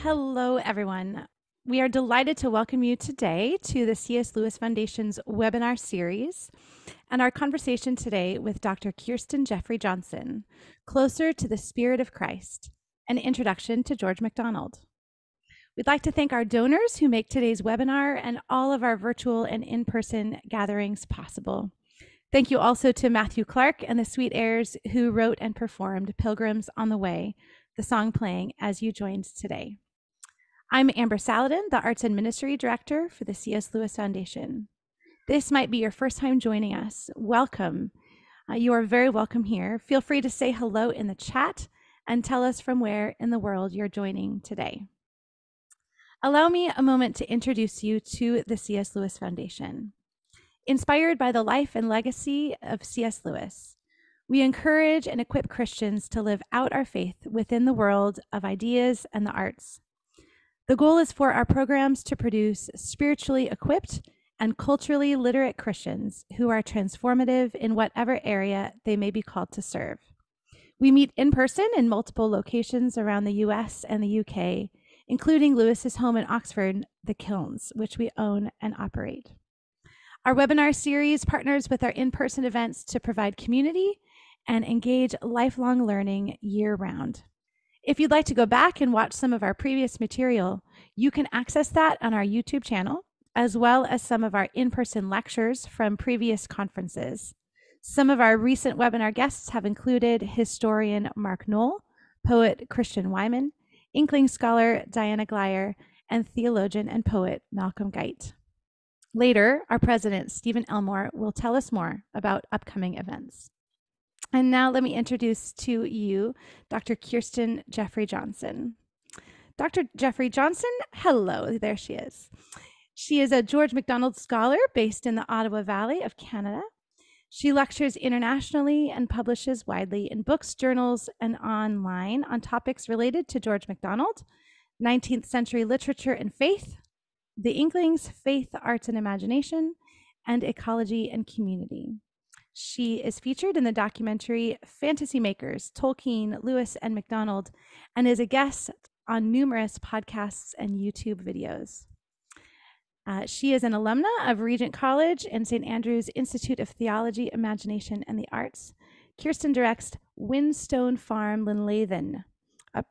Hello, everyone. We are delighted to welcome you today to the C.S. Lewis Foundation's webinar series and our conversation today with Dr. Kirstin Jeffrey Johnson, Closer to the Spirit of Christ, an introduction to George MacDonald. We'd like to thank our donors who make today's webinar and all of our virtual and in-person gatherings possible. Thank you also to Matthew Clark and the Sweet Airs who wrote and performed Pilgrims on the Way, the song playing as you joined today. I'm Amber Saladin, the Arts and Ministry Director for the C.S. Lewis Foundation. This might be your first time joining us. Welcome. You are very welcome here. Feel free to say hello in the chat and tell us from where in the world you're joining today. Allow me a moment to introduce you to the C.S. Lewis Foundation. Inspired by the life and legacy of C.S. Lewis, we encourage and equip Christians to live out our faith within the world of ideas and the arts. The goal is for our programs to produce spiritually equipped and culturally literate Christians who are transformative in whatever area they may be called to serve. We meet in person in multiple locations around the US and the UK, including Lewis's home in Oxford, The Kilns, which we own and operate. Our webinar series partners with our in-person events to provide community and engage lifelong learning year-round. If you'd like to go back and watch some of our previous material, you can access that on our YouTube channel, as well as some of our in-person lectures from previous conferences. Some of our recent webinar guests have included historian Mark Knoll, poet Christian Wyman, Inkling scholar Diana Glyer, and theologian and poet Malcolm Geit. Later, our president, Stephen Elmore, will tell us more about upcoming events. And now let me introduce to you Dr. Kirstin Jeffrey Johnson. Dr. Jeffrey Johnson, hello, there she is. She is a George MacDonald scholar based in the Ottawa Valley of Canada. She lectures internationally and publishes widely in books, journals, and online on topics related to George MacDonald, 19th century literature and faith, the Inklings, faith, arts and imagination, and ecology and community. She is featured in the documentary Fantasy Makers, Tolkien, Lewis, and MacDonald, and is a guest on numerous podcasts and YouTube videos. She is an alumna of Regent College and St. Andrew's Institute of Theology, Imagination, and the Arts. Kirstin directs Whinstone Farm Linlathen, a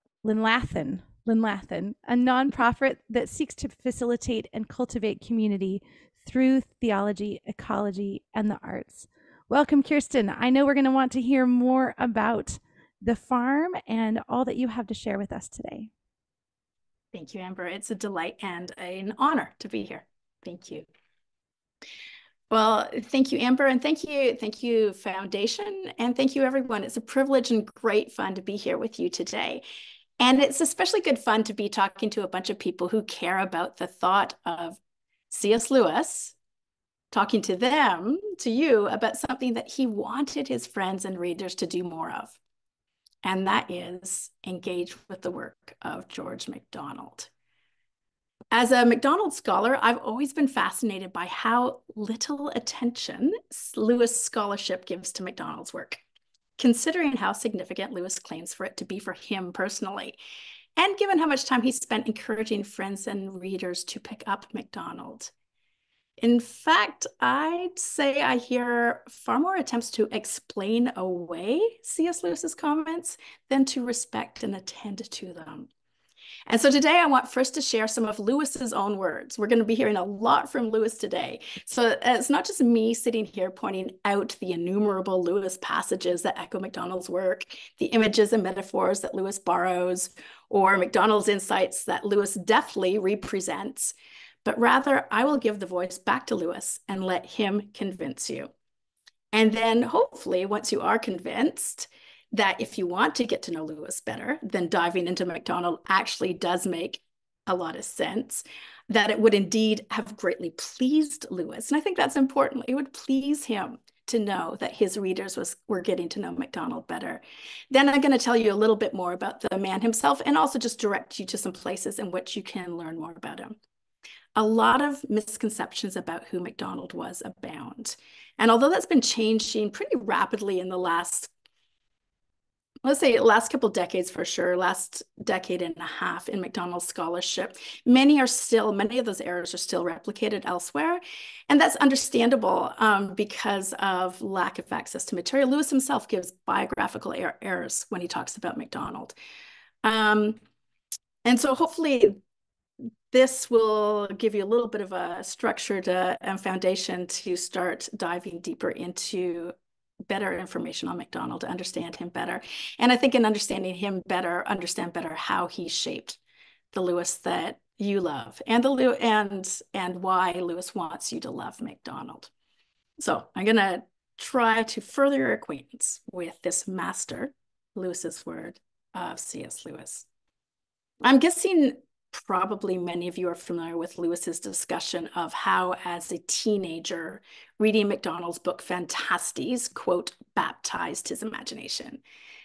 nonprofit that seeks to facilitate and cultivate community through theology, ecology, and the arts. Welcome, Kirstin. I know we're going to want to hear more about the farm and all that you have to share with us today. Thank you, Amber. It's a delight and an honor to be here. Thank you. Well, thank you, Amber, and thank you, Foundation, and thank you, everyone. It's a privilege and great fun to be here with you today. And it's especially good fun to be talking to a bunch of people who care about the thought of C.S. Lewis, talking to them, to you, about something that he wanted his friends and readers to do more of. And that is engage with the work of George MacDonald. As a MacDonald scholar, I've always been fascinated by how little attention Lewis scholarship gives to MacDonald's work, considering how significant Lewis claims for it to be for him personally, and given how much time he spent encouraging friends and readers to pick up MacDonald. In fact, I'd say I hear far more attempts to explain away C.S. Lewis's comments than to respect and attend to them. And so today I want first to share some of Lewis's own words. We're going to be hearing a lot from Lewis today. So it's not just me sitting here pointing out the innumerable Lewis passages that echo MacDonald's work, the images and metaphors that Lewis borrows, or MacDonald's insights that Lewis deftly represents, but rather I will give the voice back to Lewis and let him convince you. And then hopefully once you are convinced that if you want to get to know Lewis better, then diving into MacDonald actually does make a lot of sense, that it would indeed have greatly pleased Lewis. And I think that's important. It would please him to know that his readers were getting to know MacDonald better. Then I'm going to tell you a little bit more about the man himself and also just direct you to some places in which you can learn more about him. A lot of misconceptions about who MacDonald was abound. And although that's been changing pretty rapidly in the last let's say last couple decades for sure, last decade and a half in MacDonald's scholarship, many of those errors are still replicated elsewhere. And that's understandable because of lack of access to material. Lewis himself gives biographical errors when he talks about MacDonald. And so hopefully this will give you a little bit of a structured foundation to start diving deeper into better information on MacDonald, to understand him better. And I think in understanding him better, understand better how he shaped the Lewis that you love and why Lewis wants you to love MacDonald. So I'm going to try to further your acquaintance with this master, Lewis's word of C.S. Lewis. I'm guessing probably many of you are familiar with Lewis's discussion of how, as a teenager, reading MacDonald's book Phantastes, quote, baptized his imagination,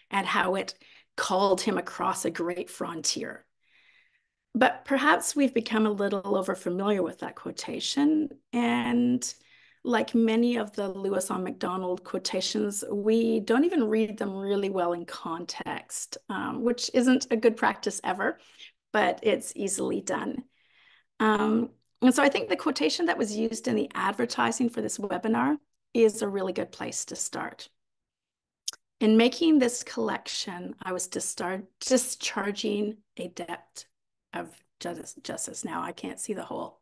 and how it called him across a great frontier. But perhaps we've become a little overfamiliar with that quotation. And like many of the Lewis on MacDonald quotations, we don't even read them really well in context, which isn't a good practice ever, but it's easily done. And so I think the quotation that was used in the advertising for this webinar is a really good place to start. In making this collection, I was discharging a debt of justice. Now I can't see the whole.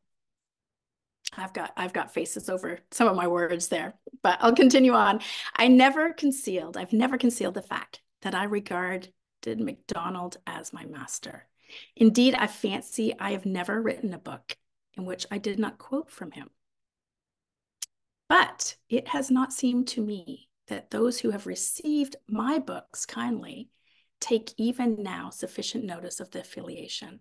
I've got faces over some of my words there, but I'll continue on. I've never concealed the fact that I regarded MacDonald as my master. Indeed, I fancy I have never written a book in which I did not quote from him. But it has not seemed to me that those who have received my books kindly take even now sufficient notice of the affiliation.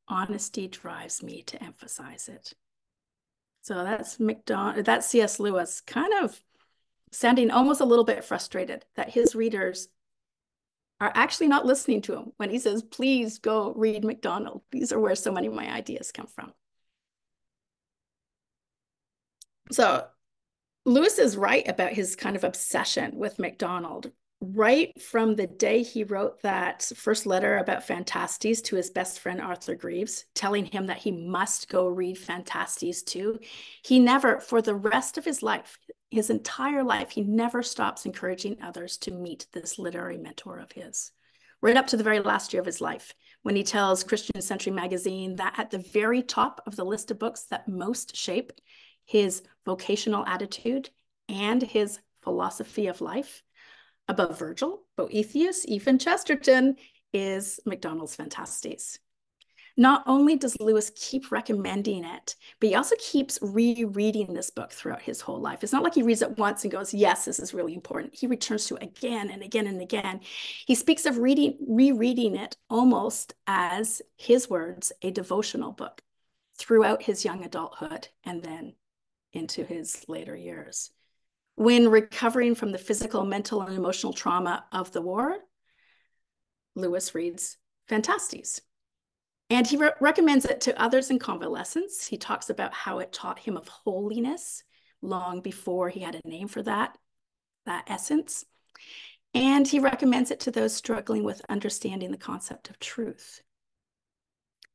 Honesty drives me to emphasize it. So that's C.S. Lewis, kind of sounding almost a little bit frustrated that his readers are actually not listening to him when he says, please go read MacDonald. These are where so many of my ideas come from. So Lewis is right about his kind of obsession with MacDonald. Right from the day he wrote that first letter about Phantastes to his best friend Arthur Greaves, telling him that he must go read Phantastes too, he never, for the rest of his life, his entire life, he never stops encouraging others to meet this literary mentor of his. Right up to the very last year of his life, when he tells Christian Century magazine that at the very top of the list of books that most shape his vocational attitude and his philosophy of life, above Virgil, Boethius, even Chesterton, is MacDonald's Phantastes. Not only does Lewis keep recommending it, but he also keeps rereading this book throughout his whole life. It's not like he reads it once and goes, yes, this is really important. He returns to it again and again and again. He speaks of rereading it almost as, his words, a devotional book throughout his young adulthood and then into his later years. When recovering from the physical, mental, and emotional trauma of the war, Lewis reads Phantastes. And he recommends it to others in convalescence. He talks about how it taught him of holiness long before he had a name for that essence. And he recommends it to those struggling with understanding the concept of truth.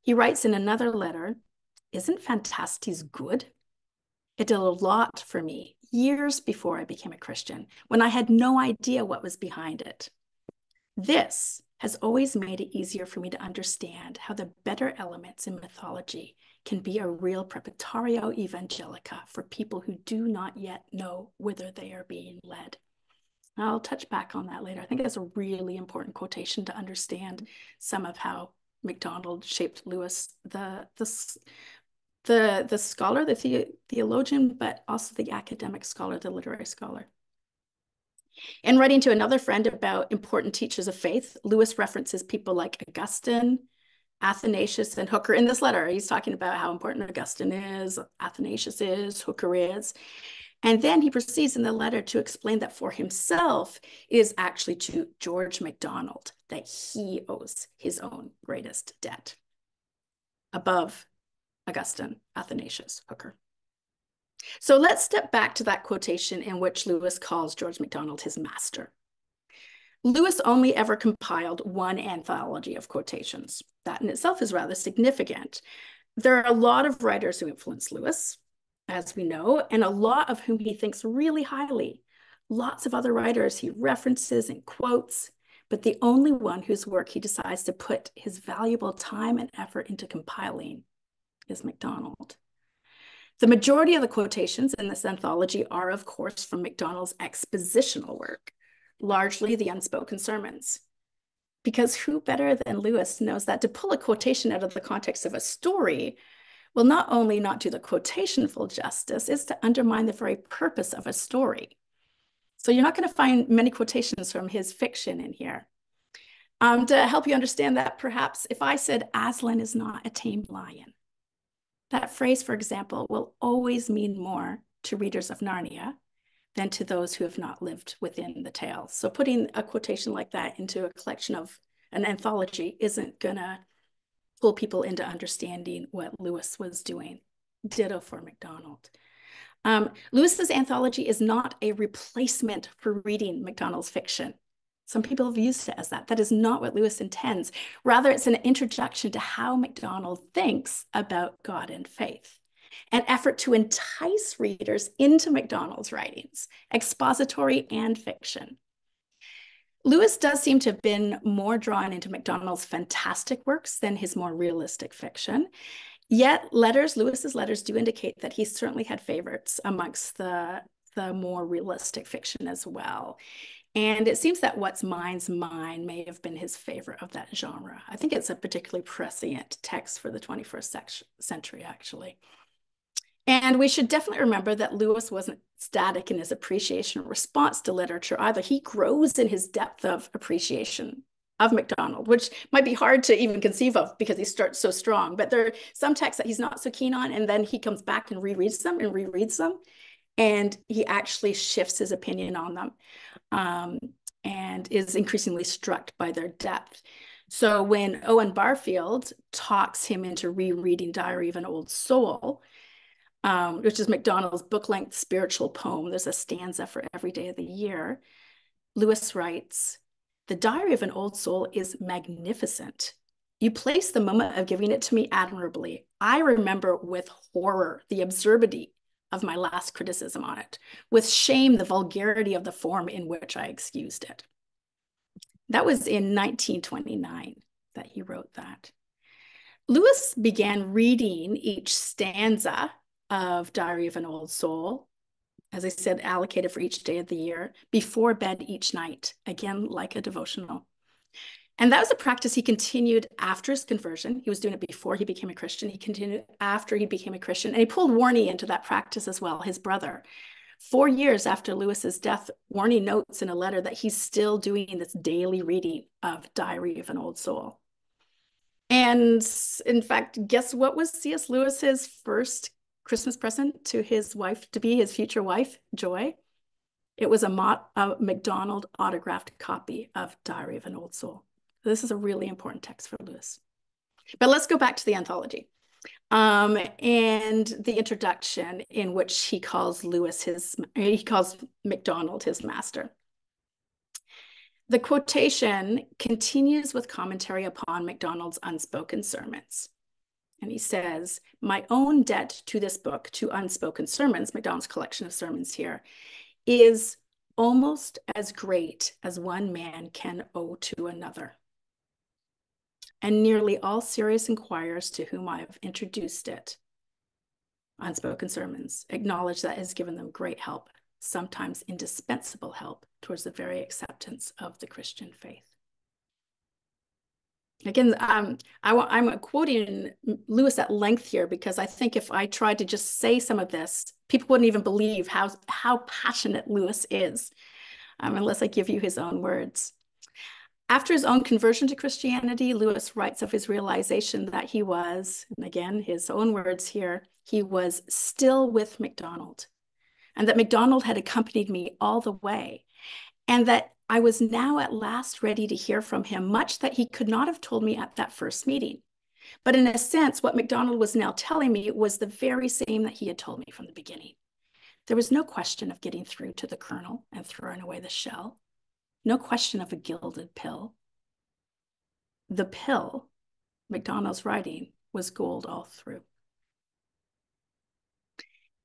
He writes in another letter, isn't Phantastes good? It did a lot for me years before I became a Christian, when I had no idea what was behind it. This has always made it easier for me to understand how the better elements in mythology can be a real preparatio evangelica for people who do not yet know whither they are being led. I'll touch back on that later. I think that's a really important quotation to understand some of how MacDonald shaped Lewis, the scholar, the theologian, but also the academic scholar, the literary scholar. In writing to another friend about important teachers of faith, Lewis references people like Augustine, Athanasius, and Hooker. In this letter, he's talking about how important Augustine is, Athanasius is, Hooker is. And then he proceeds in the letter to explain that for himself, it is actually to George MacDonald that he owes his own greatest debt, above Augustine, Athanasius, Hooker. So let's step back to that quotation in which Lewis calls George MacDonald his master. Lewis only ever compiled one anthology of quotations. That in itself is rather significant. There are a lot of writers who influenced Lewis, as we know, and a lot of whom he thinks really highly. Lots of other writers he references and quotes, but the only one whose work he decides to put his valuable time and effort into compiling is MacDonald. The majority of the quotations in this anthology are, of course, from MacDonald's expositional work, largely the unspoken sermons. Because who better than Lewis knows that to pull a quotation out of the context of a story will not only not do the quotation full justice, is to undermine the very purpose of a story. So you're not going to find many quotations from his fiction in here. To help you understand that, perhaps if I said Aslan is not a tamed lion, that phrase, for example, will always mean more to readers of Narnia than to those who have not lived within the tale. So putting a quotation like that into a collection of an anthology isn't going to pull people into understanding what Lewis was doing. Ditto for MacDonald. Lewis's anthology is not a replacement for reading MacDonald's fiction. Some people have used it as that. That is not what Lewis intends. Rather, it's an introduction to how MacDonald thinks about God and faith, an effort to entice readers into MacDonald's writings, expository and fiction. Lewis does seem to have been more drawn into MacDonald's fantastic works than his more realistic fiction. Yet Lewis's letters do indicate that he certainly had favorites amongst the more realistic fiction as well. And it seems that What's Mine's Mine may have been his favorite of that genre. I think it's a particularly prescient text for the 21st century, actually. And we should definitely remember that Lewis wasn't static in his appreciation or response to literature either. He grows in his depth of appreciation of MacDonald, which might be hard to even conceive of because he starts so strong. But there are some texts that he's not so keen on, and then he comes back and rereads them, and he actually shifts his opinion on them, and is increasingly struck by their depth. So when Owen Barfield talks him into rereading Diary of an Old Soul, which is MacDonald's book-length spiritual poem, there's a stanza for every day of the year, Lewis writes, "The Diary of an Old Soul is magnificent. You place the moment of giving it to me admirably. I remember with horror the absurdity of my last criticism on it, with shame the vulgarity of the form in which I excused it." That was in 1929 that he wrote that. Lewis began reading each stanza of Diary of an Old Soul, as I said, allocated for each day of the year, before bed each night, again, like a devotional. And that was a practice he continued after his conversion. He was doing it before he became a Christian. He continued after he became a Christian. And he pulled Warnie into that practice as well, his brother. 4 years after Lewis's death, Warnie notes in a letter that he's still doing this daily reading of Diary of an Old Soul. And in fact, guess what was C.S. Lewis's first Christmas present to his wife, to be his future wife, Joy? It was a MacDonald autographed copy of Diary of an Old Soul. This is a really important text for Lewis. But let's go back to the anthology and the introduction in which he calls MacDonald his master. The quotation continues with commentary upon MacDonald's unspoken sermons. And he says, "My own debt to this book, to unspoken sermons," MacDonald's collection of sermons here, "is almost as great as one man can owe to another. And nearly all serious inquirers to whom I have introduced it, unspoken sermons, acknowledge that it has given them great help, sometimes indispensable help, towards the very acceptance of the Christian faith." Again, I'm quoting Lewis at length here because I think if I tried to just say some of this, people wouldn't even believe how passionate Lewis is, unless I give you his own words. After his own conversion to Christianity, Lewis writes of his realization that he was, and again, his own words here, he was still with MacDonald, and that MacDonald had accompanied me all the way, and that I was now at last ready to hear from him much that he could not have told me at that first meeting. But in a sense, what MacDonald was now telling me was the very same that he had told me from the beginning. There was no question of getting through to the kernel and throwing away the shell. No question of a gilded pill. The pill, MacDonald's writing, was gold all through.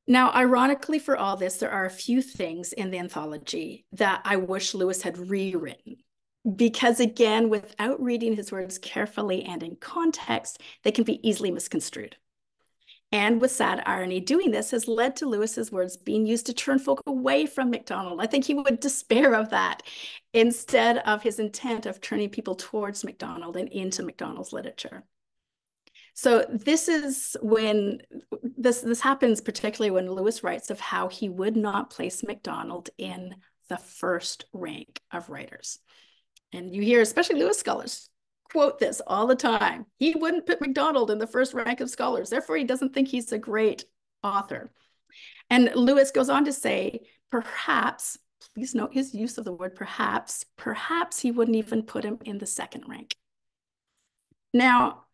Now, ironically for all this, there are a few things in the anthology that I wish Lewis had rewritten. Because again, without reading his words carefully and in context, they can be easily misconstrued. And with sad irony, doing this has led to Lewis's words being used to turn folk away from MacDonald. I think he would despair of that instead of his intent of turning people towards MacDonald and into MacDonald's literature. So this is when this happens, particularly when Lewis writes of how he would not place MacDonald in the first rank of writers. And you hear, especially Lewis scholars, quote this all the time. He wouldn't put MacDonald in the first rank of scholars. Therefore, he doesn't think he's a great author. And Lewis goes on to say, perhaps, please note his use of the word perhaps he wouldn't even put him in the second rank. Now,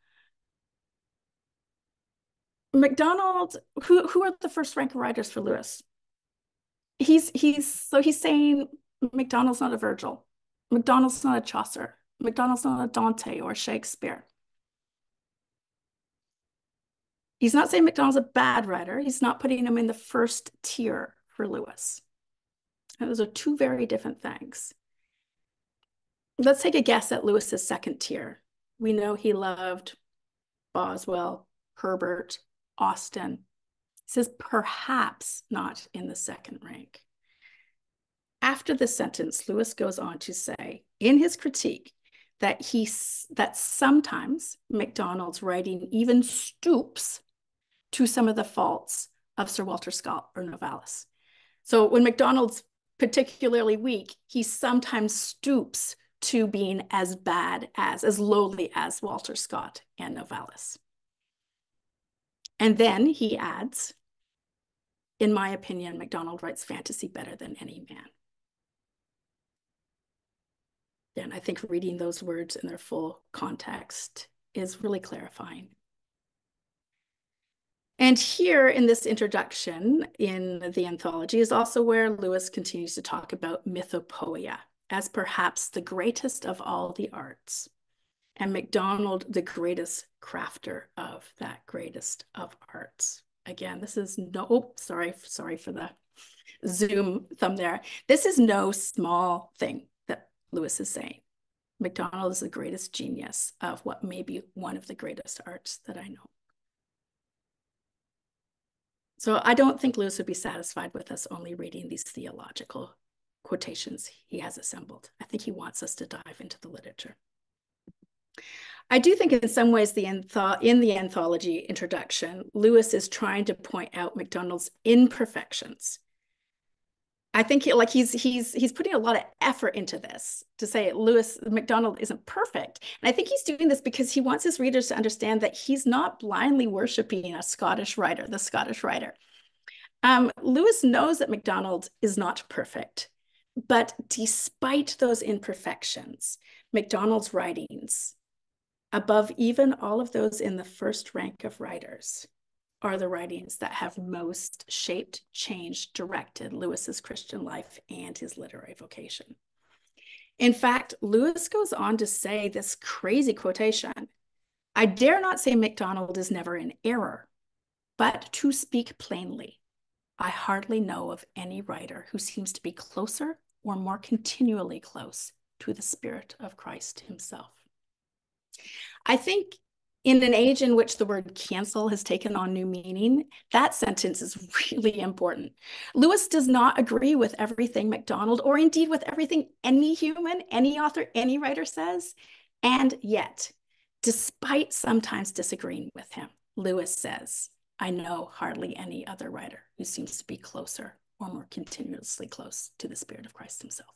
MacDonald, who are the first rank writers for Lewis? He's saying MacDonald's not a Virgil. MacDonald's not a Chaucer. MacDonald's not a Dante or Shakespeare. He's not saying MacDonald's a bad writer. He's not putting him in the first tier for Lewis. And those are two very different things. Let's take a guess at Lewis's second tier. We know he loved Boswell, Herbert, Austen. He says perhaps not in the second rank. After this sentence, Lewis goes on to say in his critique that sometimes MacDonald's writing even stoops to some of the faults of Sir Walter Scott or Novalis. So when MacDonald's particularly weak, he sometimes stoops to being as bad as lowly as Walter Scott and Novalis. And then he adds, in my opinion, MacDonald writes fantasy better than any man. And I think reading those words in their full context is really clarifying. And here in this introduction in the anthology is also where Lewis continues to talk about mythopoeia as perhaps the greatest of all the arts, and MacDonald the greatest crafter of that greatest of arts. Again, this is sorry for the zoom thumb there. This is no small thing that Lewis is saying. MacDonald is the greatest genius of what may be one of the greatest arts that I know. So I don't think Lewis would be satisfied with us only reading these theological quotations he has assembled. I think he wants us to dive into the literature. I do think in some ways in the anthology introduction, Lewis is trying to point out MacDonald's imperfections. I think he's putting a lot of effort into this to say MacDonald isn't perfect. And I think he's doing this because he wants his readers to understand that he's not blindly worshiping the Scottish writer. Lewis knows that MacDonald is not perfect, but despite those imperfections, MacDonald's writings, above even all of those in the first rank of writers, are the writings that have most shaped, changed, directed Lewis's Christian life and his literary vocation. In fact, Lewis goes on to say this crazy quotation, "I dare not say MacDonald is never in error, but to speak plainly, I hardly know of any writer who seems to be closer or more continually close to the Spirit of Christ himself." I think in an age in which the word cancel has taken on new meaning, that sentence is really important. Lewis does not agree with everything MacDonald, or indeed with everything any human, any author, any writer says. And yet, despite sometimes disagreeing with him, Lewis says, "I know hardly any other writer who seems to be closer or more continuously close to the Spirit of Christ himself."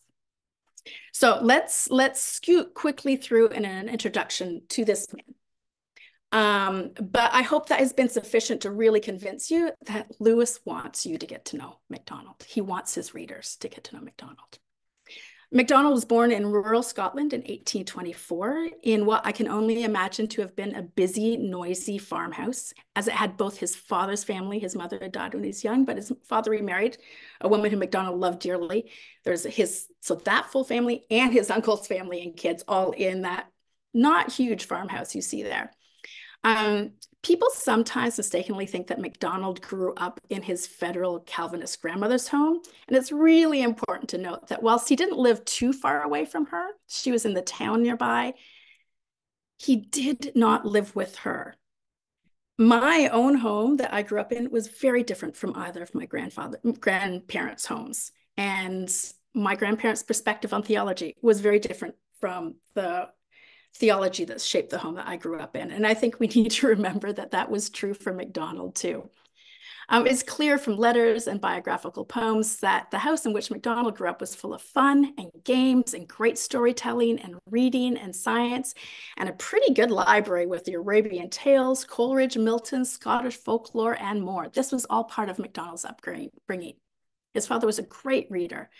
So let's scoot quickly through in an introduction to this man. But I hope that has been sufficient to really convince you that Lewis wants you to get to know MacDonald. He wants his readers to get to know MacDonald. MacDonald was born in rural Scotland in 1824 in what I can only imagine to have been a busy, noisy farmhouse, as it had both his father's family. His mother had died when he was young, but his father remarried a woman who MacDonald loved dearly. So that full family and his uncle's family and kids all in that not huge farmhouse you see there. People sometimes mistakenly think that MacDonald grew up in his federal Calvinist grandmother's home. And it's really important to note that whilst he didn't live too far away from her, she was in the town nearby, he did not live with her. My own home that I grew up in was very different from either of my grandparents' homes. And my grandparents' perspective on theology was very different from the theology that shaped the home that I grew up in. And I think we need to remember that that was true for MacDonald too. It's clear from letters and biographical poems that the house in which MacDonald grew up was full of fun and games and great storytelling and reading and science and a pretty good library with the Arabian Tales, Coleridge, Milton, Scottish folklore, and more. This was all part of MacDonald's upbringing. His father was a great reader.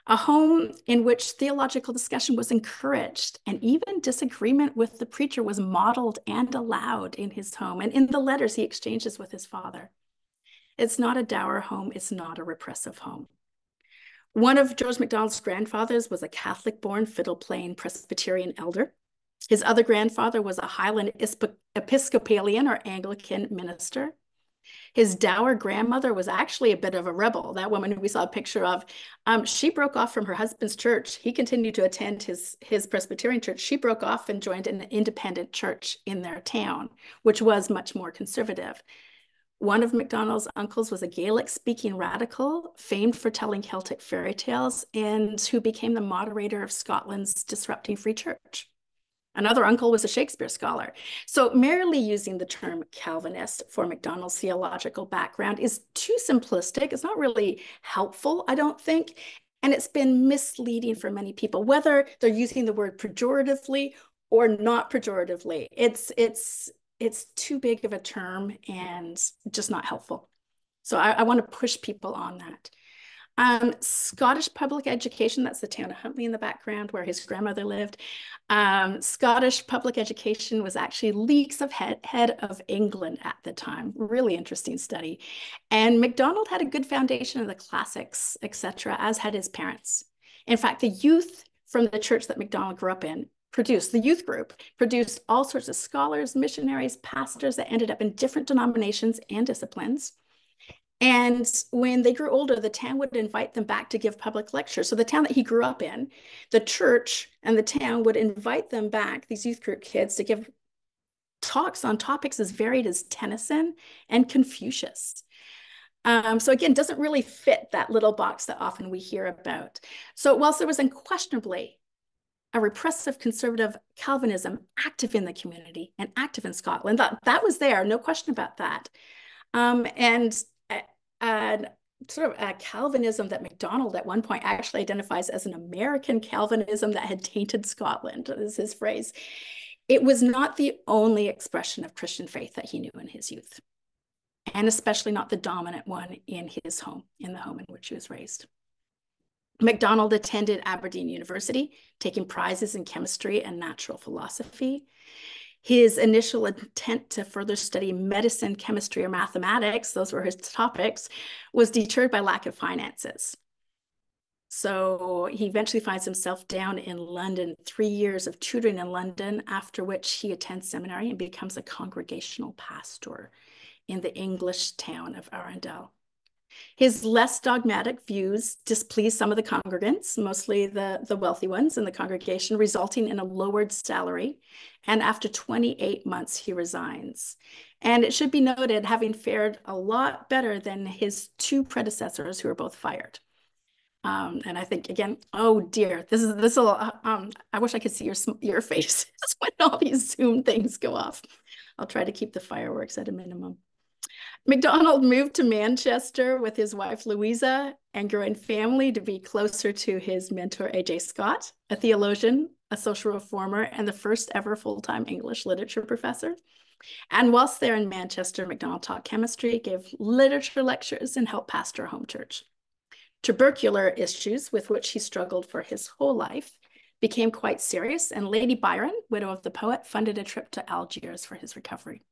A home in which theological discussion was encouraged and even disagreement with the preacher was modeled and allowed in his home and in the letters he exchanges with his father. It's not a dour home. It's not a repressive home. One of George MacDonald's grandfathers was a Catholic-born fiddle-playing Presbyterian elder. His other grandfather was a Highland Episcopalian or Anglican minister. His dour grandmother was actually a bit of a rebel. That woman who we saw a picture of, she broke off from her husband's church. He continued to attend his Presbyterian church. She broke off and joined an independent church in their town, which was much more conservative. One of MacDonald's uncles was a Gaelic-speaking radical, famed for telling Celtic fairy tales, and who became the moderator of Scotland's disrupting free church. Another uncle was a Shakespeare scholar. So merely using the term Calvinist for MacDonald's theological background is too simplistic. It's not really helpful, I don't think. And it's been misleading for many people, whether they're using the word pejoratively or not pejoratively. It's too big of a term and just not helpful. So I want to push people on that. Scottish public education, that's the town of Huntley in the background where his grandmother lived. Scottish public education was actually leagues ahead of England at the time. Really interesting study. And MacDonald had a good foundation in the classics, etc., as had his parents. In fact, the youth from the church that MacDonald grew up in the youth group produced all sorts of scholars, missionaries, pastors that ended up in different denominations and disciplines. And when they grew older, the town would invite them back to give public lectures. So the town that he grew up in, the church and the town would invite them back, these youth group kids, to give talks on topics as varied as Tennyson and Confucius. So again, doesn't really fit that little box that often we hear about. So whilst there was unquestionably a repressive conservative Calvinism active in the community and active in Scotland, that was there, no question about that. And sort of a Calvinism that MacDonald at one point actually identifies as an American Calvinism that had tainted Scotland, is his phrase. It was not the only expression of Christian faith that he knew in his youth, and especially not the dominant one in his home, in the home in which he was raised. MacDonald attended Aberdeen University, taking prizes in chemistry and natural philosophy. His initial intent to further study medicine, chemistry, or mathematics, those were his topics, was deterred by lack of finances. So he eventually finds himself down in London, 3 years of tutoring in London, after which he attends seminary and becomes a congregational pastor in the English town of Arundel. His less dogmatic views displeased some of the congregants, mostly the wealthy ones in the congregation, resulting in a lowered salary. And after 28 months, he resigns. And it should be noted, having fared a lot better than his two predecessors, who were both fired. And I think, again, oh dear, this will, I wish I could see your face when all these Zoom things go off. I'll try to keep the fireworks at a minimum. MacDonald moved to Manchester with his wife Louisa and growing family to be closer to his mentor A.J. Scott, a theologian, a social reformer, and the first ever full-time English literature professor. And whilst there in Manchester, MacDonald taught chemistry, gave literature lectures, and helped pastor a home church. Tubercular issues, with which he struggled for his whole life, became quite serious, and Lady Byron, widow of the poet, funded a trip to Algiers for his recovery.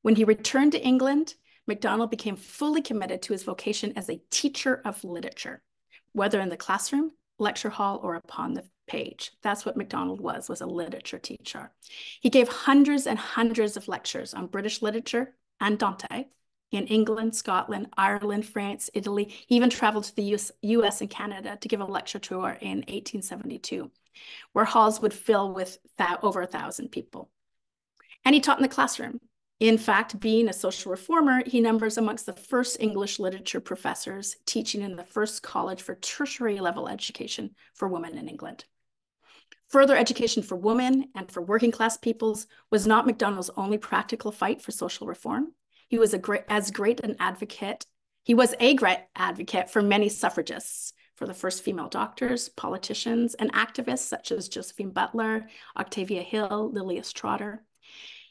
When he returned to England, MacDonald became fully committed to his vocation as a teacher of literature, whether in the classroom, lecture hall, or upon the page. That's what MacDonald was a literature teacher. He gave hundreds and hundreds of lectures on British literature and Dante in England, Scotland, Ireland, France, Italy. He even traveled to the US and Canada to give a lecture tour in 1872, where halls would fill with over 1,000 people. And he taught in the classroom. In fact, being a social reformer, he numbers amongst the first English literature professors teaching in the first college for tertiary level education for women in England. Further education for women and for working class peoples was not MacDonald's only practical fight for social reform. He was a great advocate for many suffragists, for the first female doctors, politicians, and activists such as Josephine Butler, Octavia Hill, Lilias Trotter.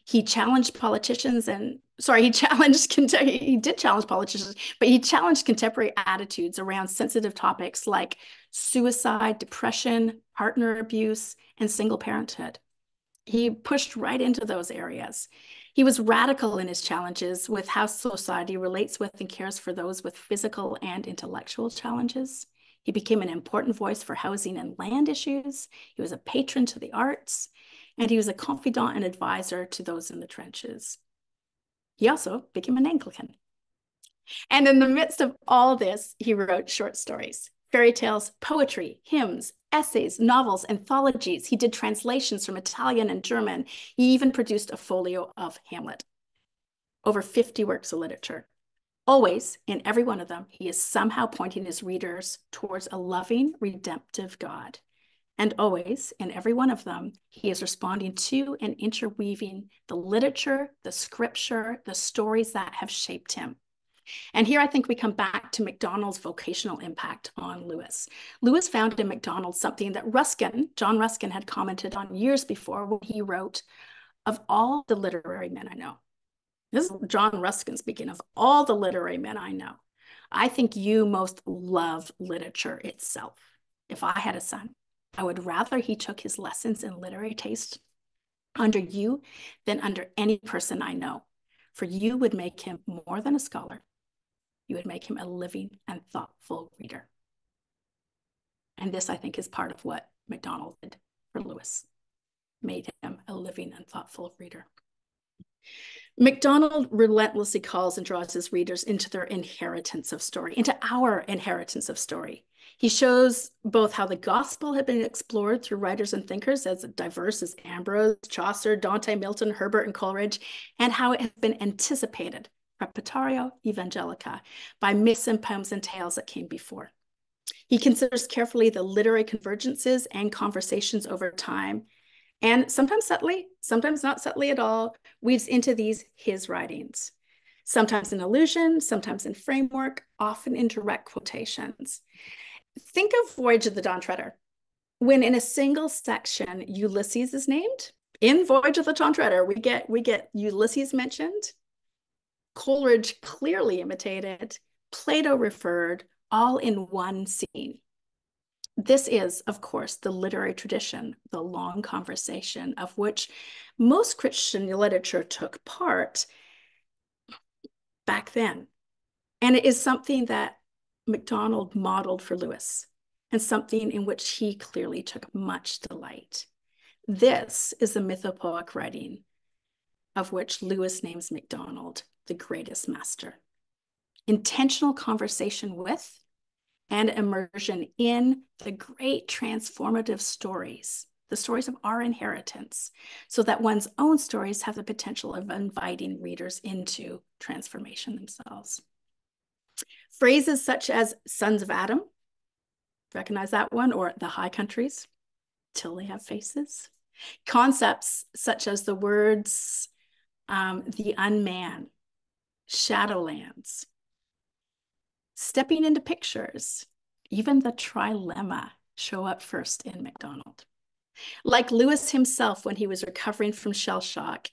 He challenged politicians he did challenge politicians, but he challenged contemporary attitudes around sensitive topics like suicide, depression, partner abuse, and single parenthood. He pushed right into those areas. He was radical in his challenges with how society relates with and cares for those with physical and intellectual challenges. He became an important voice for housing and land issues. He was a patron to the arts, and he was a confidant and advisor to those in the trenches. He also became an Anglican. And in the midst of all this, he wrote short stories, fairy tales, poetry, hymns, essays, novels, anthologies. He did translations from Italian and German. He even produced a folio of Hamlet. Over 50 works of literature. Always, in every one of them, he is somehow pointing his readers towards a loving, redemptive God. And always, in every one of them, he is responding to and interweaving the literature, the scripture, the stories that have shaped him. And here I think we come back to MacDonald's vocational impact on Lewis. Lewis found in MacDonald something that John Ruskin had commented on years before when he wrote, "Of all the literary men I know," this is John Ruskin speaking, "of all the literary men I know, I think you most love literature itself. If I had a son, I would rather he took his lessons in literary taste under you than under any person I know, for you would make him more than a scholar. You would make him a living and thoughtful reader." And this, I think, is part of what MacDonald did for Lewis, made him a living and thoughtful reader. MacDonald relentlessly calls and draws his readers into their inheritance of story, into our inheritance of story. He shows both how the gospel had been explored through writers and thinkers as diverse as Ambrose, Chaucer, Dante, Milton, Herbert, and Coleridge, and how it has been anticipated, preparatatio evangelica, by myths and poems and tales that came before. He considers carefully the literary convergences and conversations over time, and sometimes subtly, sometimes not subtly at all, weaves into these his writings. Sometimes in allusion, sometimes in framework, often in direct quotations. Think of Voyage of the Dawn Treader. When in a single section Ulysses is named, in Voyage of the Dawn Treader, we get Ulysses mentioned, Coleridge clearly imitated, Plato referred, all in one scene. This is, of course, the literary tradition, the long conversation of which most Christian literature took part back then. And it is something that MacDonald modeled for Lewis, and something in which he clearly took much delight. This is the mythopoeic writing of which Lewis names MacDonald the greatest master. Intentional conversation with and immersion in the great transformative stories, the stories of our inheritance, so that one's own stories have the potential of inviting readers into transformation themselves. Phrases such as sons of Adam, recognize that one, or the high countries, till they have faces. Concepts such as the words the unman, shadowlands, stepping into pictures, even the trilemma show up first in MacDonald. Like Lewis himself when he was recovering from shell shock,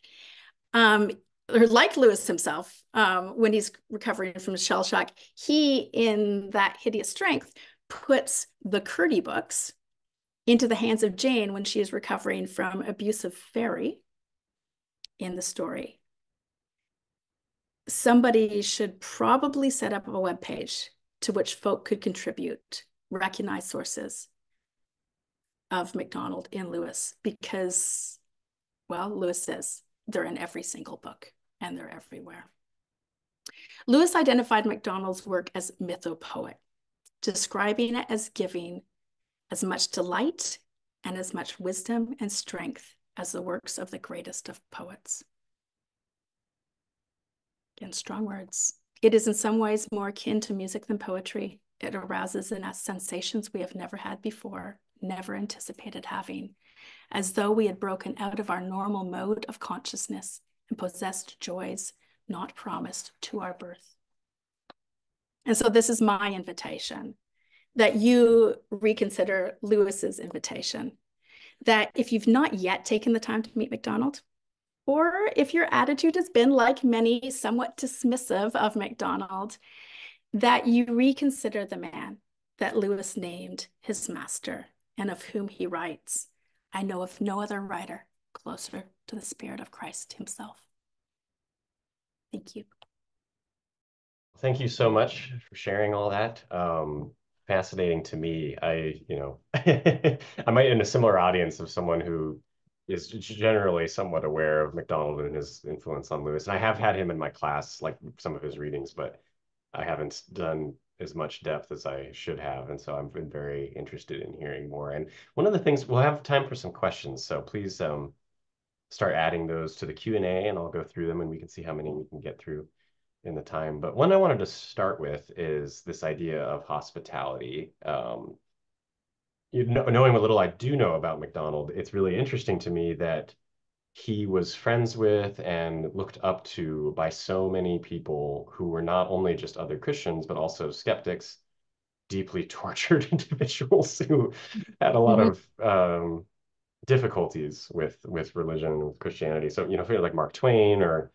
or like Lewis himself, when he's recovering from shell shock, he, in that hideous strength, puts the Curdy books into the hands of Jane when she is recovering from abusive fairy in the story. Somebody should probably set up a webpage to which folk could contribute recognized sources of MacDonald in Lewis, because, well, Lewis says they're in every single book and they're everywhere. Lewis identified MacDonald's work as mythopoet, describing it as giving as much delight and as much wisdom and strength as the works of the greatest of poets. Again, strong words. It is in some ways more akin to music than poetry. It arouses in us sensations we have never had before, never anticipated having, as though we had broken out of our normal mode of consciousness and possessed joys not promised to our birth. And so this is my invitation, that you reconsider Lewis's invitation, that if you've not yet taken the time to meet MacDonald, or if your attitude has been, like many, somewhat dismissive of MacDonald, that you reconsider the man that Lewis named his master and of whom he writes, "I know of no other writer closer to the Spirit of Christ himself." Thank you. Thank you so much for sharing all that. Fascinating to me. I might in a similar audience of someone who is generally somewhat aware of MacDonald and his influence on Lewis. And I have had him in my class, like some of his readings, but I haven't done as much depth as I should have. And so I've been very interested in hearing more. And one of the things, we'll have time for some questions. So please start adding those to the Q&A and I'll go through them and we can see how many we can get through in the time. But one I wanted to start with is this idea of hospitality. Knowing what little I do know about MacDonald, it's really interesting to me that he was friends with and looked up to by so many people who were not only just other Christians, but also skeptics, deeply tortured individuals who had a lot of difficulties with religion and with Christianity. So, figure like Mark Twain or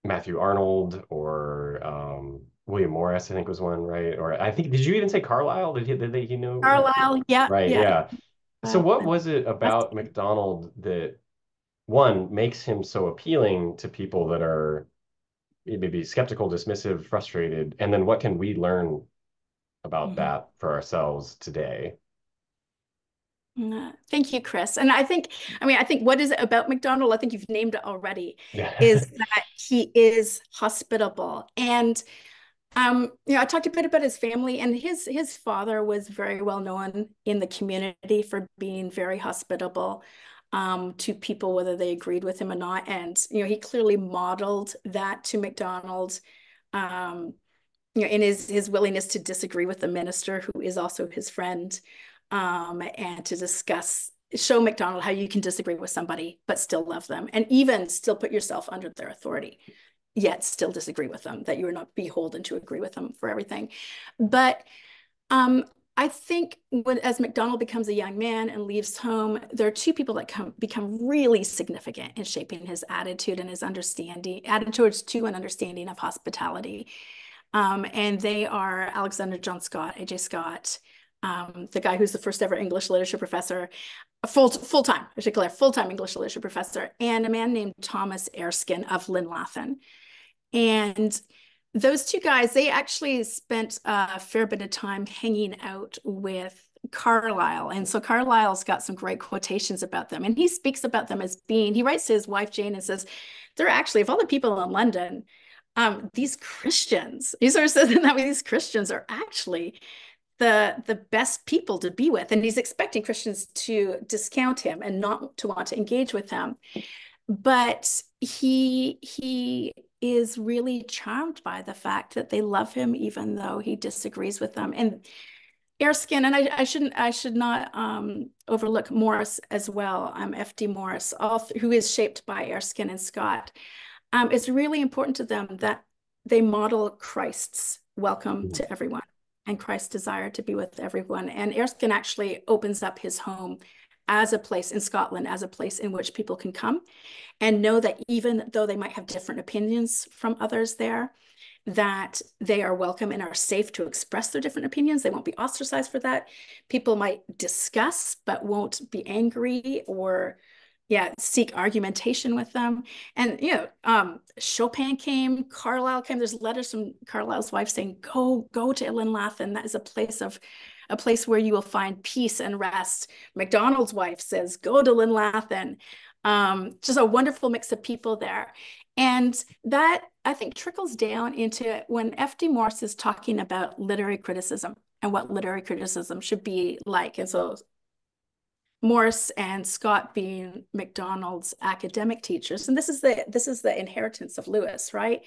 Matthew Arnold or William Morris, I think was one, right? Or I think, did you even say Carlyle? He know? Carlyle, yeah. Right, yeah. So what And was it about MacDonald that, one, makes him so appealing to people that are maybe skeptical, dismissive, frustrated? And then what can we learn about that for ourselves today? Thank you, Chris. And I think what is it about MacDonald? I think you've named it already, Yeah. is that he is hospitable. And I talked a bit about his family, and his father was very well known in the community for being very hospitable to people, whether they agreed with him or not. And he clearly modeled that to MacDonald, in his willingness to disagree with the minister, who is also his friend, and to show MacDonald how you can disagree with somebody but still love them, and even still put yourself under their authority, yet still disagree with them, that you are not beholden to agree with them for everything. But I think as MacDonald becomes a young man and leaves home, there are two people that become really significant in shaping his attitude and his attitudes to and understanding of hospitality. And they are Alexander John Scott, A.J. Scott, the guy who's the first ever English literature professor, full-time English literature professor, and a man named Thomas Erskine of Linlathen. And those two guys, they actually spent a fair bit of time hanging out with Carlyle. And so Carlyle's got some great quotations about them. And he speaks about them as he writes to his wife, Jane, and says, they're actually, of all the people in London, these Christians, he sort of says that way, these Christians are actually the best people to be with. And he's expecting Christians to discount him and not to want to engage with him. But he is really charmed by the fact that they love him, even though he disagrees with them. And Erskine, and I should not overlook Morris as well, F.D. Morris, who is shaped by Erskine and Scott. It's really important to them that they model Christ's welcome to everyone and Christ's desire to be with everyone. And Erskine actually opens up his home as a place in Scotland, as a place in which people can come and know that even though they might have different opinions from others there, that they are welcome and are safe to express their different opinions. They won't be ostracized for that. People might discuss, but won't be angry or seek argumentation with them. And, Chopin came, Carlyle came. There's letters from Carlyle's wife saying, go to Illinlathen. That is a place where you will find peace and rest. MacDonald's wife says, go to Illinlathen. Just a wonderful mix of people there. And that, I think, trickles down into when F.D. Morse is talking about literary criticism and what literary criticism should be like. And so Morse and Scott being MacDonald's academic teachers, and this is the inheritance of Lewis, right?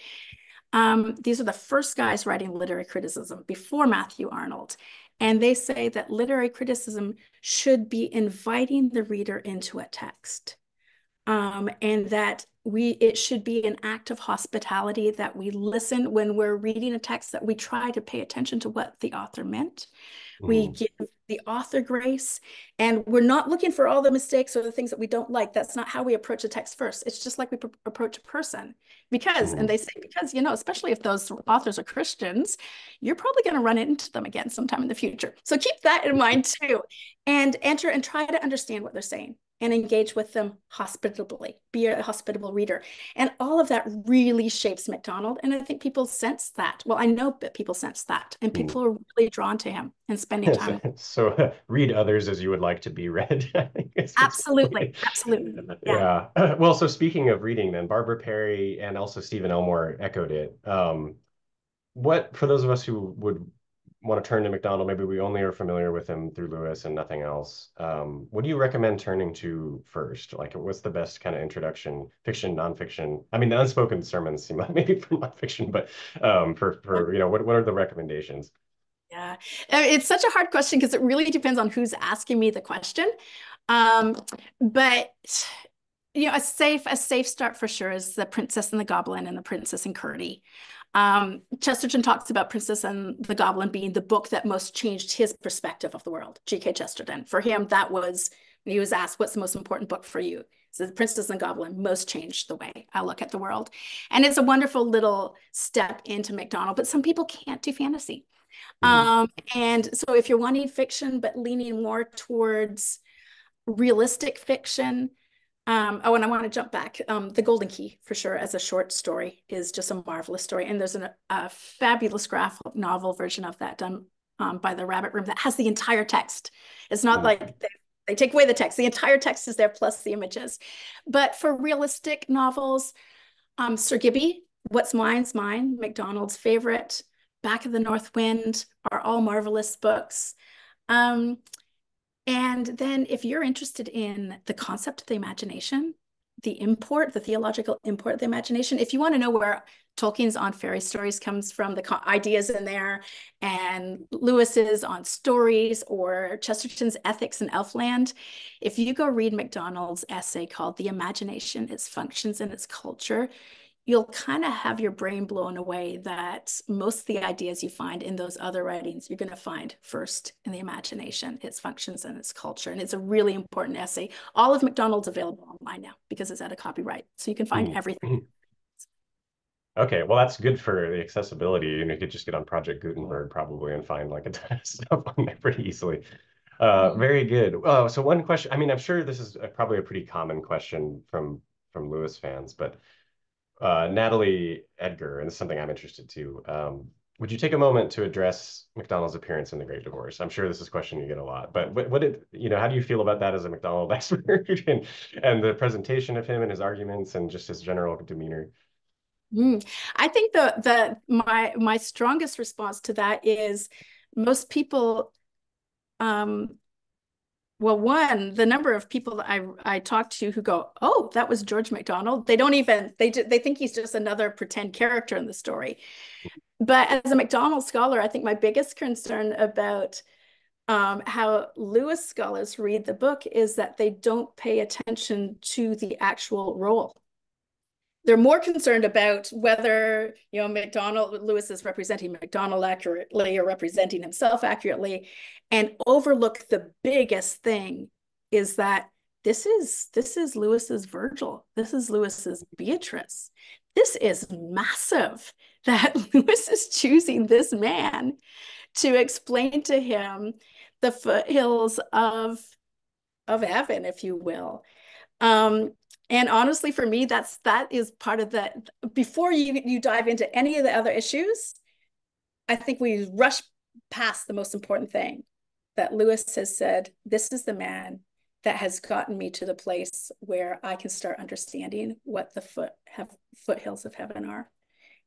These are the first guys writing literary criticism before Matthew Arnold. And they say that literary criticism should be inviting the reader into a text. And that it should be an act of hospitality, that we listen when we're reading a text, that we try to pay attention to what the author meant. We give the author grace, and we're not looking for all the mistakes or the things that we don't like. That's not how we approach a text first. It's just like we approach a person, because, and they say, because, especially if those authors are Christians, you're probably going to run into them again sometime in the future. So keep that in mind too, and enter and try to understand what they're saying and engage with them hospitably, be a hospitable reader. And all of that really shapes MacDonald. And I think people sense that. Well, I know that people sense that, and people are really drawn to him and spending time. So read others as you would like to be read. I think Absolutely. Yeah. Well, so speaking of reading then, Barbara Perry and also Stephen Elmore echoed it. What, for those of us who would want to turn to MacDonald, maybe we only are familiar with him through Lewis and nothing else, what do you recommend turning to first? Like, what's the best kind of introduction, fiction, nonfiction? I mean, the unspoken sermons seem like maybe for nonfiction, but what are the recommendations? Yeah, it's such a hard question because it really depends on who's asking me the question. But a safe start for sure is The Princess and the Goblin and The Princess and Curdie. Chesterton talks about Princess and the Goblin being the book that most changed his perspective of the world. G.K. Chesterton. For him, that was, when he was asked, what's the most important book for you? So The Princess and the Goblin most changed the way I look at the world. And it's a wonderful little step into MacDonald, but some people can't do fantasy. And so if you're wanting fiction, but leaning more towards realistic fiction, and I want to jump back. The Golden Key, for sure, as a short story, is just a marvelous story. And there's a fabulous graphic novel version of that done by the Rabbit Room that has the entire text. It's not like they take away the text. The entire text is there plus the images. But for realistic novels, Sir Gibby, What's Mine's Mine, MacDonald's favorite, Back of the North Wind are all marvelous books. And then if you're interested in the concept of the imagination, the theological import of the imagination, if you want to know where Tolkien's On Fairy Stories comes from, the ideas in there, and Lewis's On Stories, or Chesterton's Ethics in Elfland, if you go read MacDonald's essay called The Imagination, Its Functions and Its Culture, you'll kind of have your brain blown away that most of the ideas you find in those other writings, you're going to find first in the imagination, its functions and its culture. And it's a really important essay. All of MacDonald's available online now because it's out of copyright. So you can find everything. Okay, well, that's good for the accessibility. You could just get on Project Gutenberg probably and find like a ton of stuff on there pretty easily. Very good. So one question, I mean, I'm sure this is probably a pretty common question from Lewis fans, but Natalie Edgar, and this is something I'm interested to. Would you take a moment to address MacDonald's appearance in The Great Divorce? I'm sure this is a question you get a lot, but how do you feel about that as a MacDonald expert and the presentation of him and his arguments and just his general demeanor? I think my strongest response to that is most people, well, one, the number of people that I talk to who go, oh, that was George MacDonald. They don't even, they think he's just another pretend character in the story. But as a MacDonald scholar, I think my biggest concern about how Lewis scholars read the book is that they don't pay attention to the actual role. They're more concerned about whether, Lewis is representing MacDonald accurately or representing himself accurately, and overlook the biggest thing is that this is Lewis's Virgil. This is Lewis's Beatrice. This is massive that Lewis is choosing this man to explain to him the foothills of heaven, if you will. And honestly, for me, that is part of that. Before you dive into any of the other issues, I think we rush past the most important thing, that Lewis has said, this is the man that has gotten me to the place where I can start understanding what the foothills of heaven are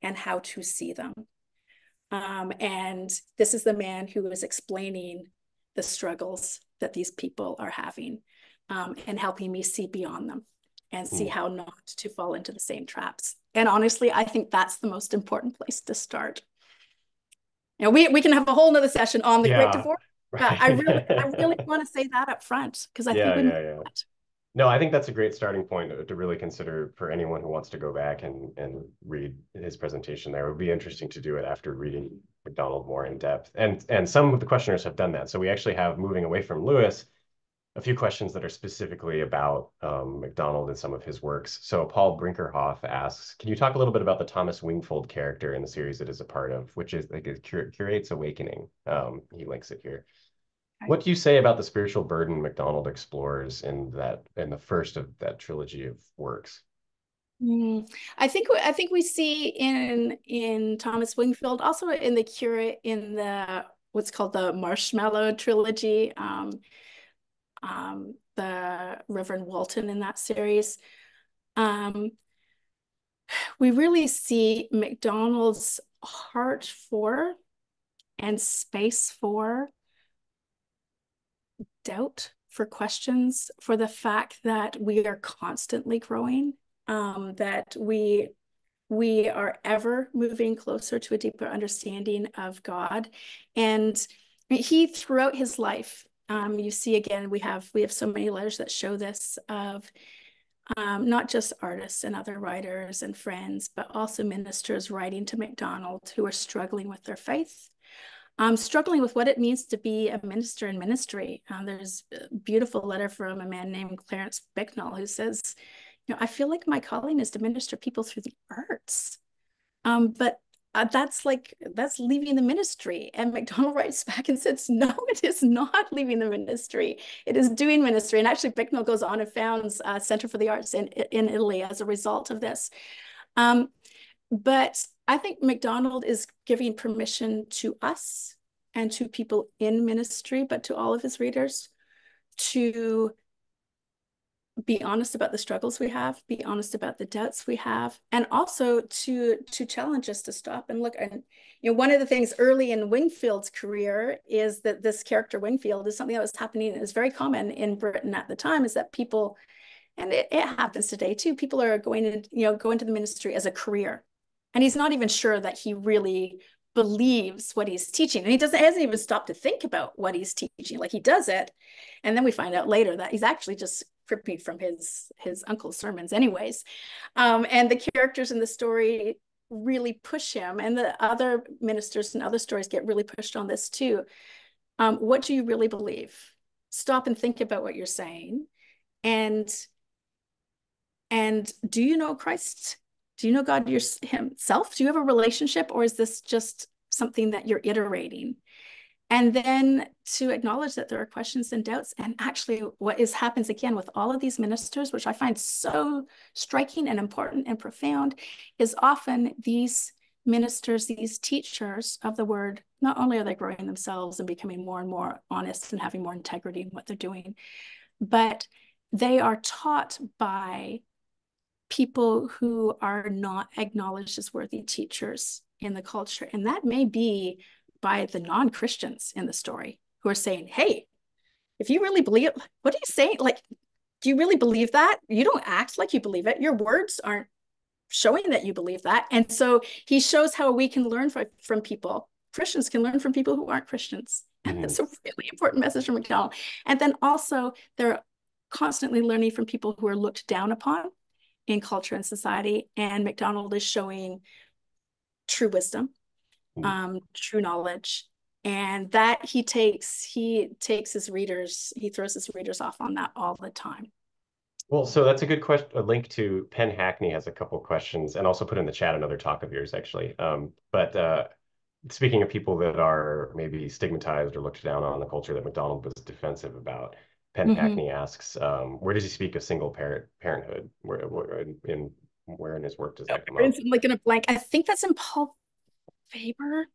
and how to see them. And this is the man who is explaining the struggles that these people are having, and helping me see beyond them and see how not to fall into the same traps. And honestly, I think that's the most important place to start. You know, we can have a whole nother session on the Great Divorce, but I really want to say that up front, because I think we need that. No, I think that's a great starting point to really consider for anyone who wants to go back and read his presentation there. It would be interesting to do it after reading MacDonald more in depth. And some of the questioners have done that. So we actually have, moving away from Lewis, a few questions that are specifically about MacDonald and some of his works. So Paul Brinkerhoff asks, can you talk a little bit about the Thomas Wingfold character in the series it is a part of, which is like a Curate's Awakening? He links it here. What do you say about the spiritual burden MacDonald explores in the first of that trilogy of works? I think we see in Thomas Wingfield, also in the Curate, in the what's called the Marshmallow trilogy, the Reverend Walton in that series. We really see MacDonald's heart for and space for doubt, for questions, for the fact that we are constantly growing, that we are ever moving closer to a deeper understanding of God. And he, throughout his life, you see, again, we have so many letters that show this, of not just artists and other writers and friends, but also ministers writing to MacDonald who are struggling with their faith, struggling with what it means to be a minister in ministry. There's a beautiful letter from a man named Clarence Bicknell who says, you know, I feel like my calling is to minister people through the arts. But that's leaving the ministry. And MacDonald writes back and says, no, it is not leaving the ministry. It is doing ministry. And actually, Bicknell goes on and founds a Center for the Arts in Italy as a result of this. But I think MacDonald is giving permission to us and to people in ministry, but to all of his readers, to be honest about the struggles we have, be honest about the doubts we have, and also to challenge us to stop and look. And you know, one of the things early in Wingfield's career is that this character Wingfield is something that was happening, is very common in Britain at the time, is that people, and it happens today too, people are going into the ministry as a career. And he's not even sure that he really believes what he's teaching. And he hasn't even stopped to think about what he's teaching. Like, he does it. And then we find out later that he's actually just cribbing from his uncle's sermons anyways. And the characters in the story really push him. And the other ministers and other stories get really pushed on this too. What do you really believe? Stop and think about what you're saying. And do you know Christ? Do you know God himself? Do you have a relationship, or is this just something that you're iterating? And then to acknowledge that there are questions and doubts. And actually what happens again with all of these ministers, which I find so striking and important and profound, is often these ministers, these teachers of the word, not only are they growing themselves and becoming more and more honest and having more integrity in what they're doing, but they are taught by people who are not acknowledged as worthy teachers in the culture. And that may be by the non-Christians in the story, who are saying, hey, if you really believe it, what are you saying? Like, do you really believe that? You don't act like you believe it. Your words aren't showing that you believe that. And so he shows how we can learn from people. Christians can learn from people who aren't Christians. And that's a really important message from MacDonald. And then also they're constantly learning from people who are looked down upon in culture and society. And MacDonald is showing true wisdom, true knowledge, And that he throws his readers off on that all the time. Well, so that's a good question. A link to Penn Hackney has a couple questions, and also put in the chat another talk of yours, actually. But speaking of people that are maybe stigmatized or looked down on, the culture that MacDonald was defensive about, Penn Hackney asks, where does he speak of single parenthood? Where in his work does that come up? I'm like in a blank. I think that's in Paul Faber.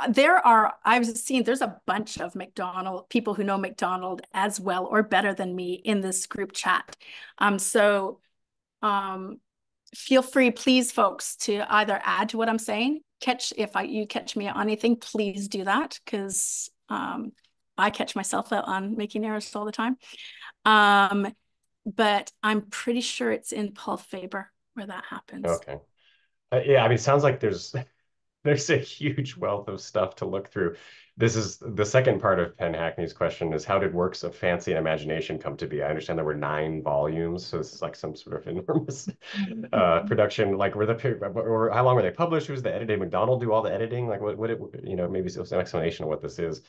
There's a bunch of MacDonald people who know MacDonald as well or better than me in this group chat. So feel free, please, folks, to either add to what I'm saying. You catch me on anything, please do that, because I catch myself out on making errors all the time. But I'm pretty sure it's in Paul Faber where that happens. Okay. Yeah, I mean, it sounds like there's a huge wealth of stuff to look through. This is the second part of Penn Hackney's question, is how did works of fancy and imagination come to be? I understand there were 9 volumes, so it's like some sort of enormous production. Like, or how long were they published? Who's the editor? Did MacDonald do all the editing? Like, maybe some explanation of what this is.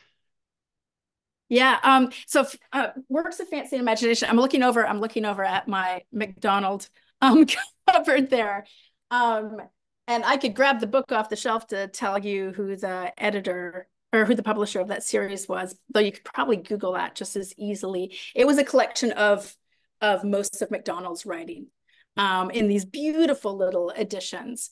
Yeah. So works of fancy and imagination. I'm looking over at my MacDonald cupboard there. And I could grab the book off the shelf to tell you who the editor or who the publisher of that series was, though you could probably Google that just as easily. It was a collection of most of MacDonald's writing in these beautiful little editions.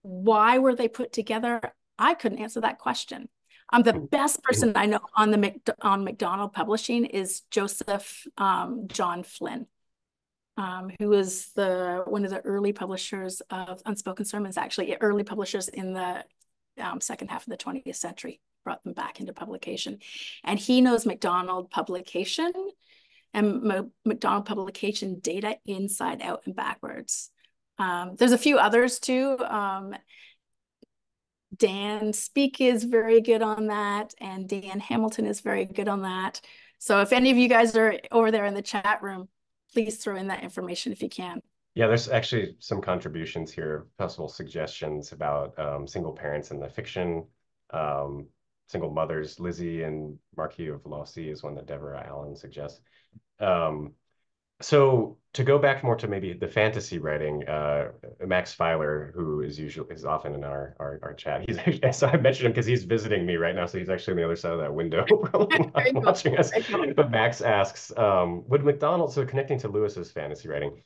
Why were they put together? I couldn't answer that question. The best person I know on MacDonald Publishing is Joseph John Flynn. Who was one of the early publishers of Unspoken Sermons, actually, early publishers in the second half of the 20th century, brought them back into publication. And he knows MacDonald publication and MacDonald publication data inside out and backwards. There's a few others too. Dan Speak is very good on that, and Dan Hamilton is very good on that. So if any of you guys are over there in the chat room, please throw in that information if you can. Yeah, there's actually some contributions here, possible suggestions about single parents in the fiction, single mothers. Lizzie and Marquis of Lossy is one that Deborah Allen suggests. So to go back more to maybe the fantasy writing, Max Filer, who is often in our chat. So I mentioned him because he's visiting me right now, so he's actually on the other side of that window watching us. But Max asks, would MacDonald, so connecting to Lewis's fantasy writing,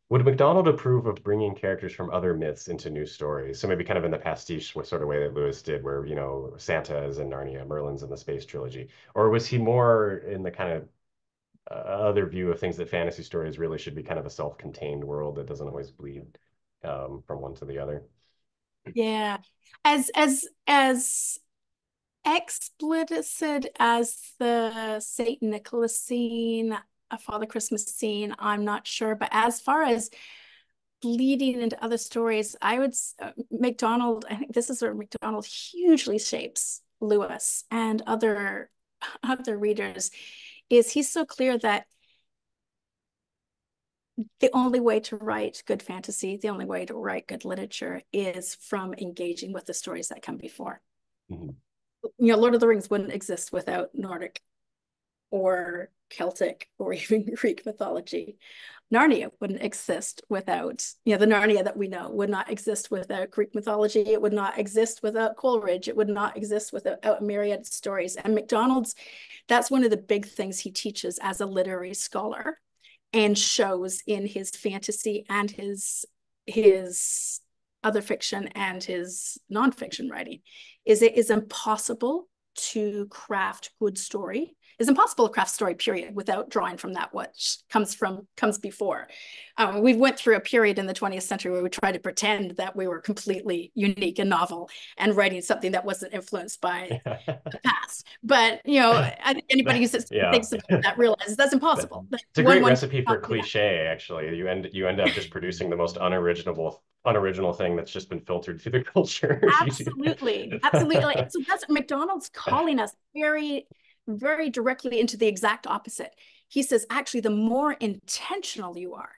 would MacDonald approve of bringing characters from other myths into new stories? So maybe kind of in the pastiche sort of way that Lewis did, where Santa is in Narnia, Merlin's in the Space Trilogy, or was he more in the kind of other view of things that fantasy stories really should be kind of a self-contained world that doesn't always bleed from one to the other? Yeah, as explicit as the Saint Nicholas scene, a Father Christmas scene, I'm not sure, but as far as bleeding into other stories, I would MacDonald. I think this is where MacDonald hugely shapes Lewis and other readers. Is he's so clear that the only way to write good fantasy, the only way to write good literature is from engaging with the stories that come before. Mm-hmm. Lord of the Rings wouldn't exist without Nordic or Celtic or even Greek mythology. Narnia wouldn't exist without, the Narnia that we know would not exist without Greek mythology. It would not exist without Coleridge. It would not exist without a myriad stories. And MacDonald's, that's one of the big things he teaches as a literary scholar and shows in his fantasy and his other fiction and his nonfiction writing, is it is impossible to craft good story. It's impossible to craft story, period, without drawing from that which comes before. We went through a period in the 20th century where we tried to pretend that we were completely unique and novel and writing something that wasn't influenced by the past. But I think anybody who thinks about that realizes that's impossible. It's a great recipe for cliche. Actually, you end up just producing the most unoriginal thing that's just been filtered through the culture. Absolutely. So that's MacDonald's calling us very, very directly into the exact opposite. He says, actually, the more intentional you are,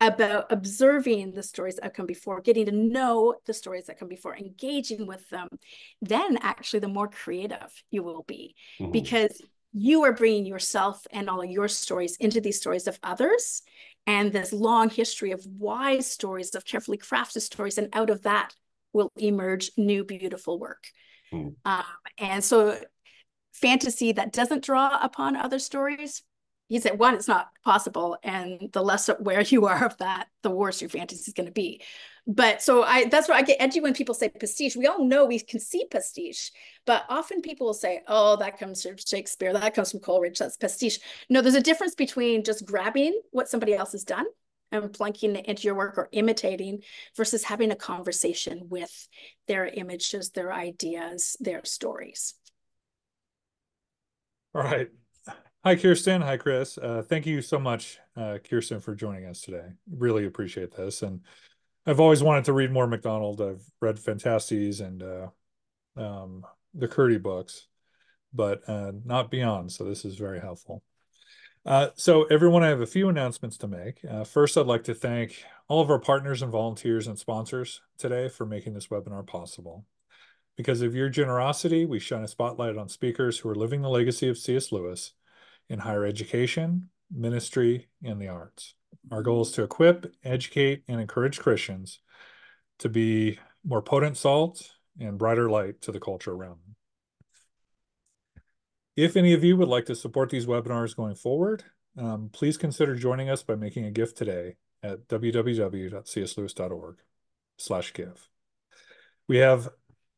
about observing the stories that come before, getting to know the stories that come before, engaging with them, then actually the more creative you will be, because you are bringing yourself and all of your stories into these stories of others, and this long history of wise stories, of carefully crafted stories, and out of that will emerge new beautiful work. And so fantasy that doesn't draw upon other stories, he said, one, it's not possible, and the less aware you are of that, the worse your fantasy is going to be. But so that's why I get edgy when people say pastiche. We all know we can see pastiche, but often people will say, oh, that comes from Shakespeare, that comes from Coleridge, that's pastiche. No, there's a difference between just grabbing what somebody else has done and plunking it into your work or imitating, versus having a conversation with their images, their ideas, their stories. All right. Hi, Kirstin. Hi, Chris. Thank you so much, Kirstin, for joining us today. Really appreciate this. And I've always wanted to read more MacDonald. I've read Phantastes and the Curdy books, but not beyond. So this is very helpful. So everyone, I have a few announcements to make. First, I'd like to thank all of our partners and volunteers and sponsors today for making this webinar possible. Because of your generosity, we shine a spotlight on speakers who are living the legacy of C.S. Lewis in higher education, ministry, and the arts. Our goal is to equip, educate, and encourage Christians to be more potent salt and brighter light to the culture around them. If any of you would like to support these webinars going forward, please consider joining us by making a gift today at www.cslewis.org/give. We have a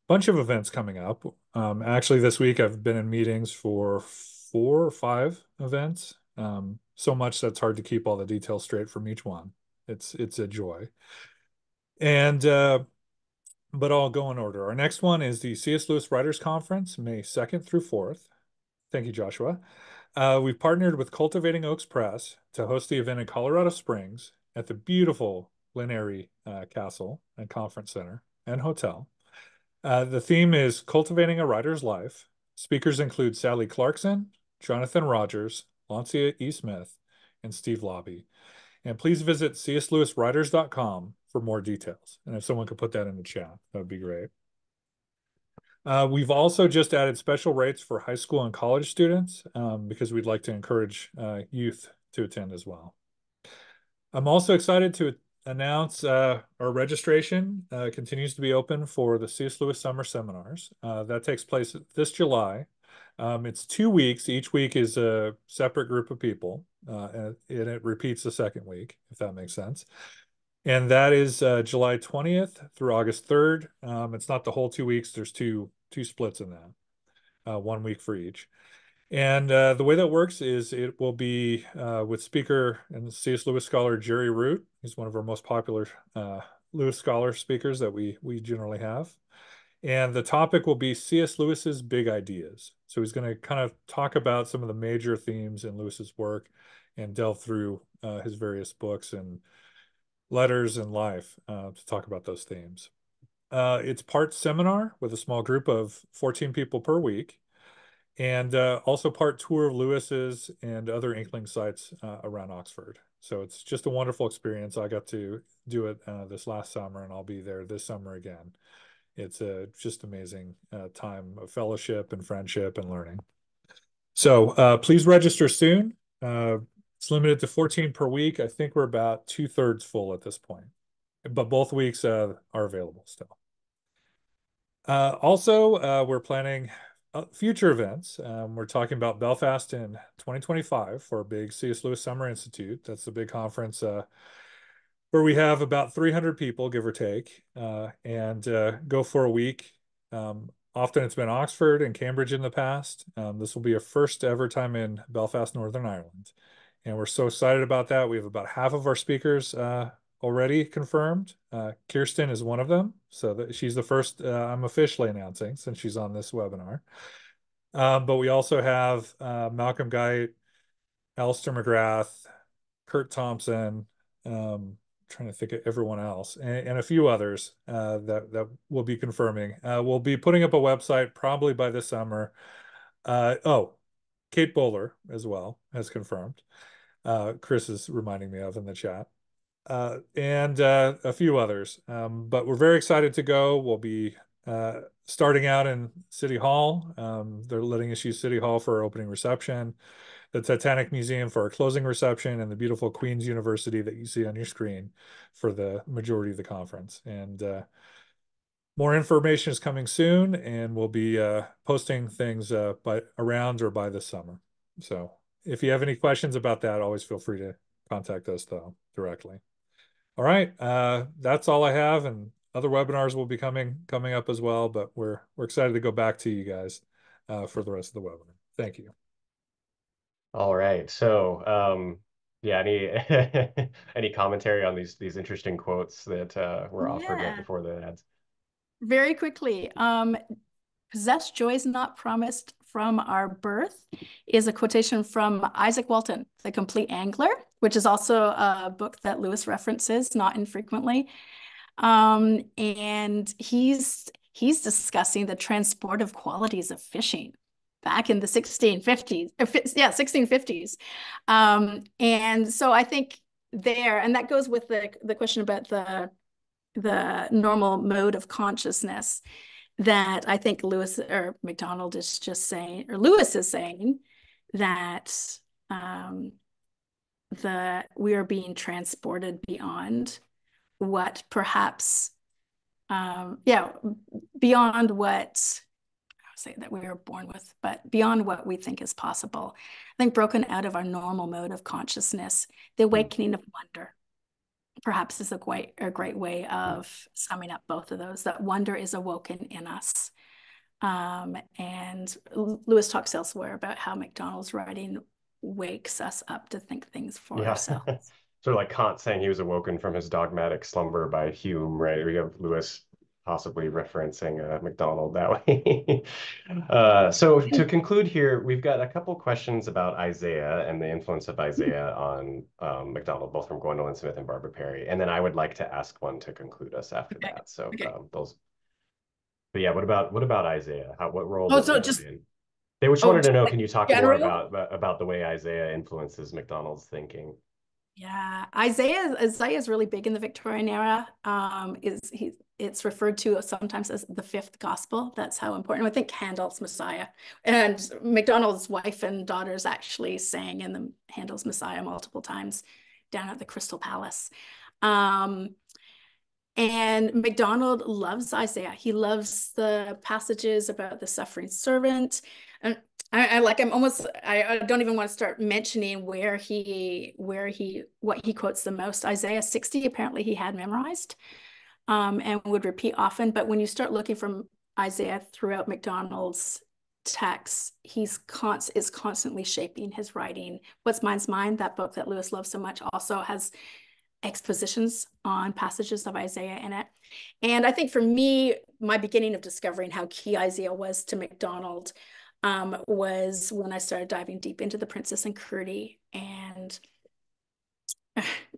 bunch of events coming up. Actually, this week I've been in meetings for 4 or 5 events. So much that's hard to keep all the details straight from each one. It's a joy. And but I'll go in order. Our next one is the C.S. Lewis Writers Conference, May 2nd through 4th. Thank you, Joshua. We've partnered with Cultivating Oaks Press to host the event in Colorado Springs at the beautiful Glen Eyrie Castle and Conference Center and Hotel. The theme is Cultivating a Writer's Life. Speakers include Sally Clarkson, Jonathan Rogers, Lancia E. Smith, and Steve Lobby. And please visit cslewiswriters.com for more details. And if someone could put that in the chat, that would be great. We've also just added special rates for high school and college students because we'd like to encourage youth to attend as well. I'm also excited to announce our registration continues to be open for the C.S. Lewis Summer Seminars. That takes place this July. It's 2 weeks. Each week is a separate group of people, and it repeats the second week, if that makes sense. And that is July 20th through August 3rd. It's not the whole 2 weeks. There's two splits in that, 1 week for each. And the way that works is it will be with speaker and C.S. Lewis scholar Jerry Root. He's one of our most popular Lewis scholar speakers that we generally have. And the topic will be C.S. Lewis's big ideas. So he's going to kind of talk about some of the major themes in Lewis's work and delve through his various books and letters and life to talk about those themes. It's part seminar with a small group of 14 people per week, and also part tour of Lewis's and other Inkling sites around Oxford. So it's just a wonderful experience. I got to do it this last summer, and I'll be there this summer again. It's a just amazing time of fellowship and friendship and learning. So please register soon. It's limited to 14 per week. I think we're about 2/3 full at this point, but both weeks are available still. Also, we're planning future events. We're talking about Belfast in 2025 for a big C.S. Lewis Summer Institute. That's the big conference where we have about 300 people, give or take, and go for a week. Often it's been Oxford and Cambridge in the past. This will be a first ever time in Belfast, Northern Ireland. And we're so excited about that. We have about half of our speakers already confirmed. Kirstin is one of them. So she's the first I'm officially announcing since she's on this webinar. But we also have Malcolm Guite, Alistair McGrath, Kurt Thompson, trying to think of everyone else, and a few others that we'll be confirming. We'll be putting up a website probably by this summer. Kate Bowler as well has confirmed. Chris is reminding me of in the chat. and a few others. But we're very excited to go. We'll be starting out in City Hall. They're letting us use City Hall for our opening reception, the Titanic Museum for our closing reception, and the beautiful Queen's University that you see on your screen for the majority of the conference. And more information is coming soon, and we'll be posting things around or by this summer. So if you have any questions about that, always feel free to contact us though directly. All right, that's all I have, and other webinars will be coming up as well. But we're excited to go back to you guys for the rest of the webinar. Thank you. All right. So, yeah, any commentary on these interesting quotes that were offered right before the ads? Very quickly, possess joys not promised from our birth is a quotation from Isaac Walton, The Complete Angler, which is also a book that Lewis references not infrequently. And he's discussing the transportive qualities of fishing back in the 1650s. 1650s. And so I think there, and that goes with the question about the normal mode of consciousness, that I think Lewis or MacDonald is just saying, or Lewis is saying that we are being transported beyond what perhaps, beyond what I would say that we were born with, but beyond what we think is possible. I think broken out of our normal mode of consciousness, the awakening of wonder, perhaps is a great way of summing up both of those, that wonder is awoken in us. And Lewis talks elsewhere about how MacDonald's writing wakes us up to think things for ourselves. Sort of like Kant saying he was awoken from his dogmatic slumber by Hume, right? We have Lewis possibly referencing MacDonald that way. So to conclude here, we've got a couple questions about Isaiah and the influence of Isaiah on MacDonald, both from Gwendolyn Smith and Barbara Perry. And then I would like to ask one to conclude us after that. So those. But yeah, what about Isaiah? What role does he play in? They just wanted to know, can you talk more about the way Isaiah influences MacDonald's thinking? Yeah, Isaiah is really big in the Victorian era. It's referred to sometimes as the fifth gospel. That's how important. I think Handel's Messiah, and MacDonald's wife and daughters actually sang in the Handel's Messiah multiple times down at the Crystal Palace. And MacDonald loves Isaiah. He loves the passages about the suffering servant. And I don't even want to start mentioning what he quotes the most. Isaiah 60, apparently he had memorized and would repeat often. But when you start looking from Isaiah throughout MacDonald's texts, is constantly shaping his writing. What's Mine's Mine, that book that Lewis loves so much, also has expositions on passages of Isaiah in it. And I think for me, my beginning of discovering how key Isaiah was to MacDonald was when I started diving deep into The Princess and Curdie. And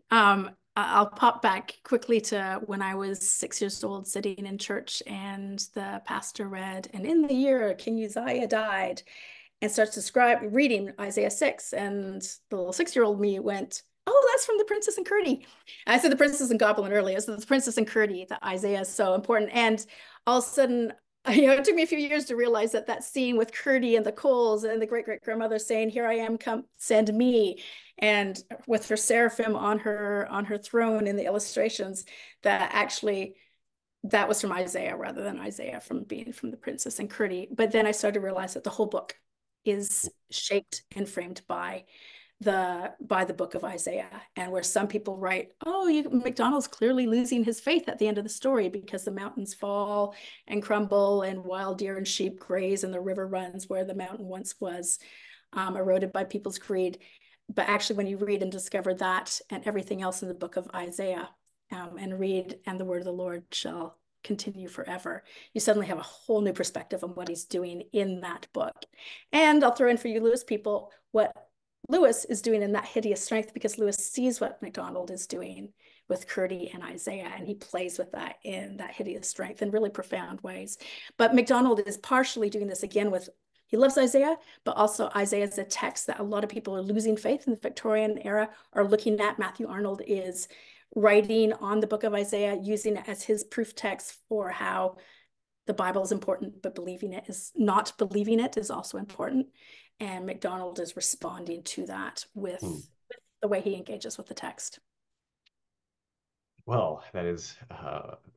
I'll pop back quickly to when I was 6 years old, sitting in church, and the pastor read, "And in the year King Uzziah died," and starts reading Isaiah 6. And the little 6-year-old me went, "Oh, that's from The Princess and Curdie." And I said The Princess and Goblin earlier, so The Princess and Curdie, that Isaiah is so important. And all of a sudden, it took me a few years to realize that scene with Curdie and the coals and the great-great-grandmother saying, "Here I am, come send me," and with her seraphim on her throne in the illustrations, that was from Isaiah rather than Isaiah from The Princess and Curdie. But then I started to realize that the whole book is shaped and framed by the book of Isaiah, and where some people write, MacDonald's clearly losing his faith at the end of the story because the mountains fall and crumble and wild deer and sheep graze and the river runs where the mountain once was, eroded by people's greed. But actually, when you read and discover that and everything else in the book of Isaiah, and read, "And the word of the Lord shall continue forever," you suddenly have a whole new perspective on what he's doing in that book. And I'll throw in for you Lewis people what Lewis is doing in that hideous strength, because Lewis sees what MacDonald is doing with Curdie and Isaiah, and he plays with that in that hideous strength in really profound ways. But MacDonald is partially doing this again he loves Isaiah, but also Isaiah is a text that a lot of people are losing faith in the Victorian era are looking at. Matthew Arnold is writing on the book of Isaiah, using it as his proof text for how the Bible is important, but not believing it is also important. And MacDonald is responding to that with the way he engages with the text. Well, that is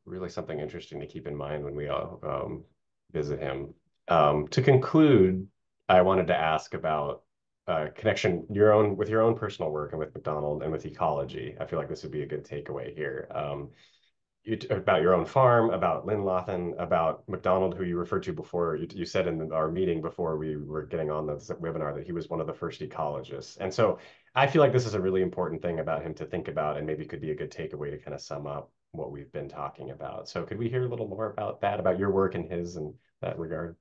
really something interesting to keep in mind when we visit him. To conclude, I wanted to ask about connection with your own personal work and with MacDonald and with ecology. I feel like this would be a good takeaway here. About your own farm, about Linlothen, about MacDonald, who you referred to before. You said in our meeting before we were getting on this webinar that he was one of the first ecologists. And so I feel like this is a really important thing about him to think about, and maybe could be a good takeaway to kind of sum up what we've been talking about. So could we hear a little more about that, about your work and his in that regard?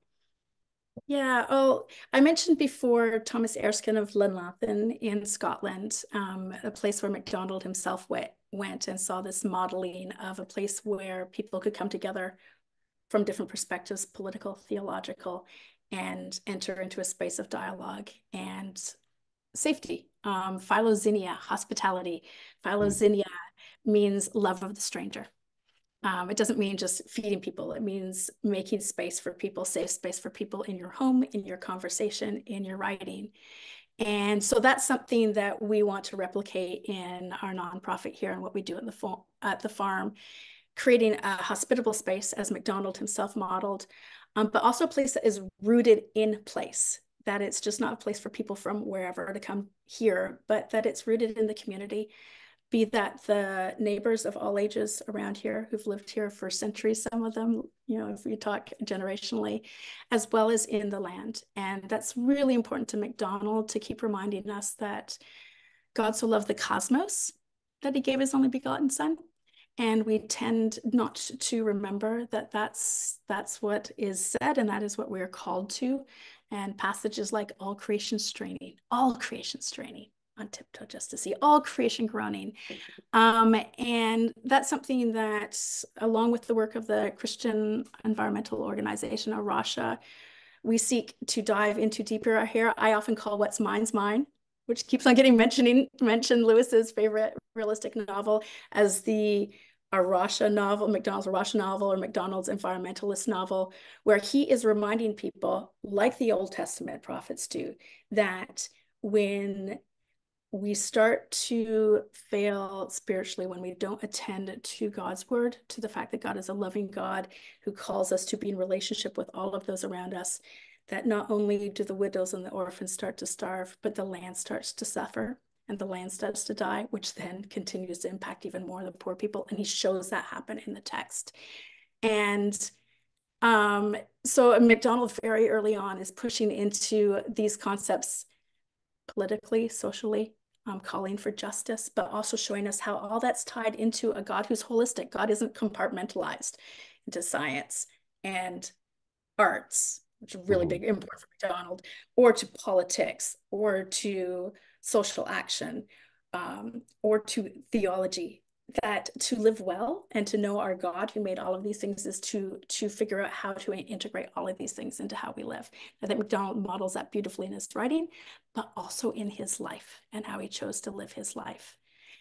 Yeah, oh, I mentioned before Thomas Erskine of Linlothen in Scotland, a place where MacDonald himself went and saw this modeling of a place where people could come together from different perspectives, political, theological, and enter into a space of dialogue and safety. Philoxenia, hospitality. Philoxenia means love of the stranger. It doesn't mean just feeding people. It means making space for people, safe space for people in your home, in your conversation, in your writing. And so that's something that we want to replicate in our nonprofit here and what we do at the farm, creating a hospitable space as MacDonald himself modeled, but also a place that is rooted in place, that it's just not a place for people from wherever to come here, but that it's rooted in the community. Be that the neighbors of all ages around here who've lived here for centuries, some of them, if we talk generationally, as well as in the land. And that's really important to MacDonald, to keep reminding us that God so loved the cosmos that he gave his only begotten son. And we tend not to remember that that's what is said, and that is what we're called to. And passages like all creation straining on tiptoe just to see all creation groaning. And that's something that, along with the work of the Christian environmental organization, Arasha, we seek to dive into deeper here. I often call What's Mine's Mine, which keeps on getting mentioned, Lewis's favorite realistic novel as the Arasha novel, MacDonald's Arasha novel, or MacDonald's environmentalist novel, where he is reminding people, like the Old Testament prophets do, that when we start to fail spiritually, when we don't attend to God's word, to the fact that God is a loving God who calls us to be in relationship with all of those around us, that not only do the widows and the orphans start to starve, but the land starts to suffer and the land starts to die, which then continues to impact even more the poor people. And he shows that happen in the text. And so MacDonald very early on is pushing into these concepts politically, socially, calling for justice, but also showing us how all that's tied into a God who's holistic. God isn't compartmentalized into science and arts, which is really big, important for MacDonald, or to politics, or to social action, or to theology. That to live well and to know our God who made all of these things is to figure out how to integrate all of these things into how we live. I think MacDonald models that beautifully in his writing, but also in his life and how he chose to live his life.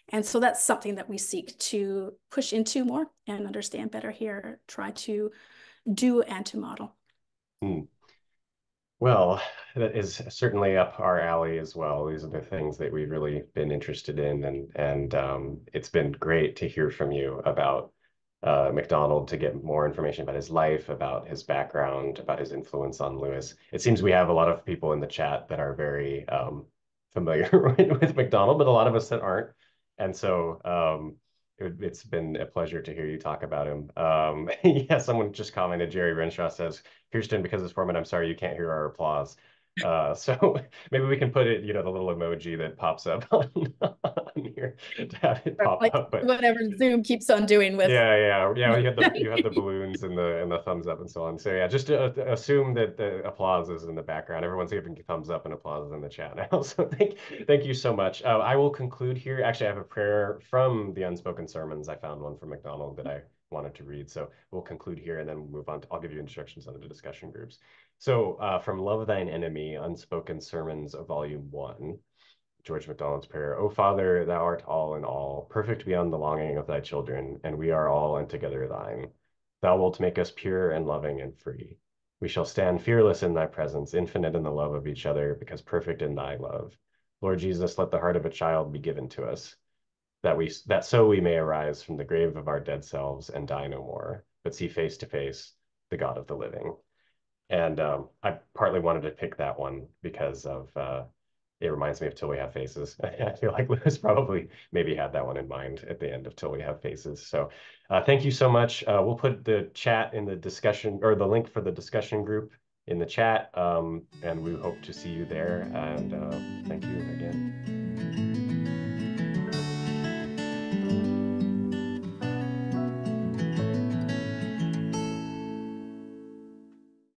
And so that's something that we seek to push into more and understand better here, try to do and to model. Well, that is certainly up our alley as well. These are the things that we've really been interested in, and it's been great to hear from you about MacDonald, to get more information about his life, about his background, about his influence on Lewis. It seems we have a lot of people in the chat that are very familiar with MacDonald, but a lot of us that aren't. And so it's been a pleasure to hear you talk about him. Yeah, someone just commented, Jerry Renshaw says, Kirstin, because it's format, I'm sorry you can't hear our applause. So maybe we can put it, the little emoji that pops up on here to have it pop up. But whatever Zoom keeps on doing with. Yeah. You had the balloons and the thumbs up and so on. So yeah, just to assume that the applause is in the background. Everyone's giving thumbs up and applause in the chat now. So thank you so much. I will conclude here. Actually, I have a prayer from the Unspoken Sermons. I found one from MacDonald that I wanted to read. So we'll conclude here and then we'll move on. I'll give you instructions on the discussion groups. So from Love Thine Enemy, Unspoken Sermons of Volume 1. George MacDonald's prayer. O Father, thou art all in all, perfect beyond the longing of thy children, and we are all and together thine. Thou wilt make us pure and loving and free. We shall stand fearless in thy presence, infinite in the love of each other, because perfect in thy love. Lord Jesus, let the heart of a child be given to us, that so we may arise from the grave of our dead selves and die no more, but see face to face the God of the living. And I partly wanted to pick that one because of it reminds me of Till We Have Faces. I feel like Lewis probably maybe had that one in mind at the end of Till We Have Faces. So thank you so much. We'll put the chat in the discussion, or the link for the discussion group in the chat, and we hope to see you there. And thank you again.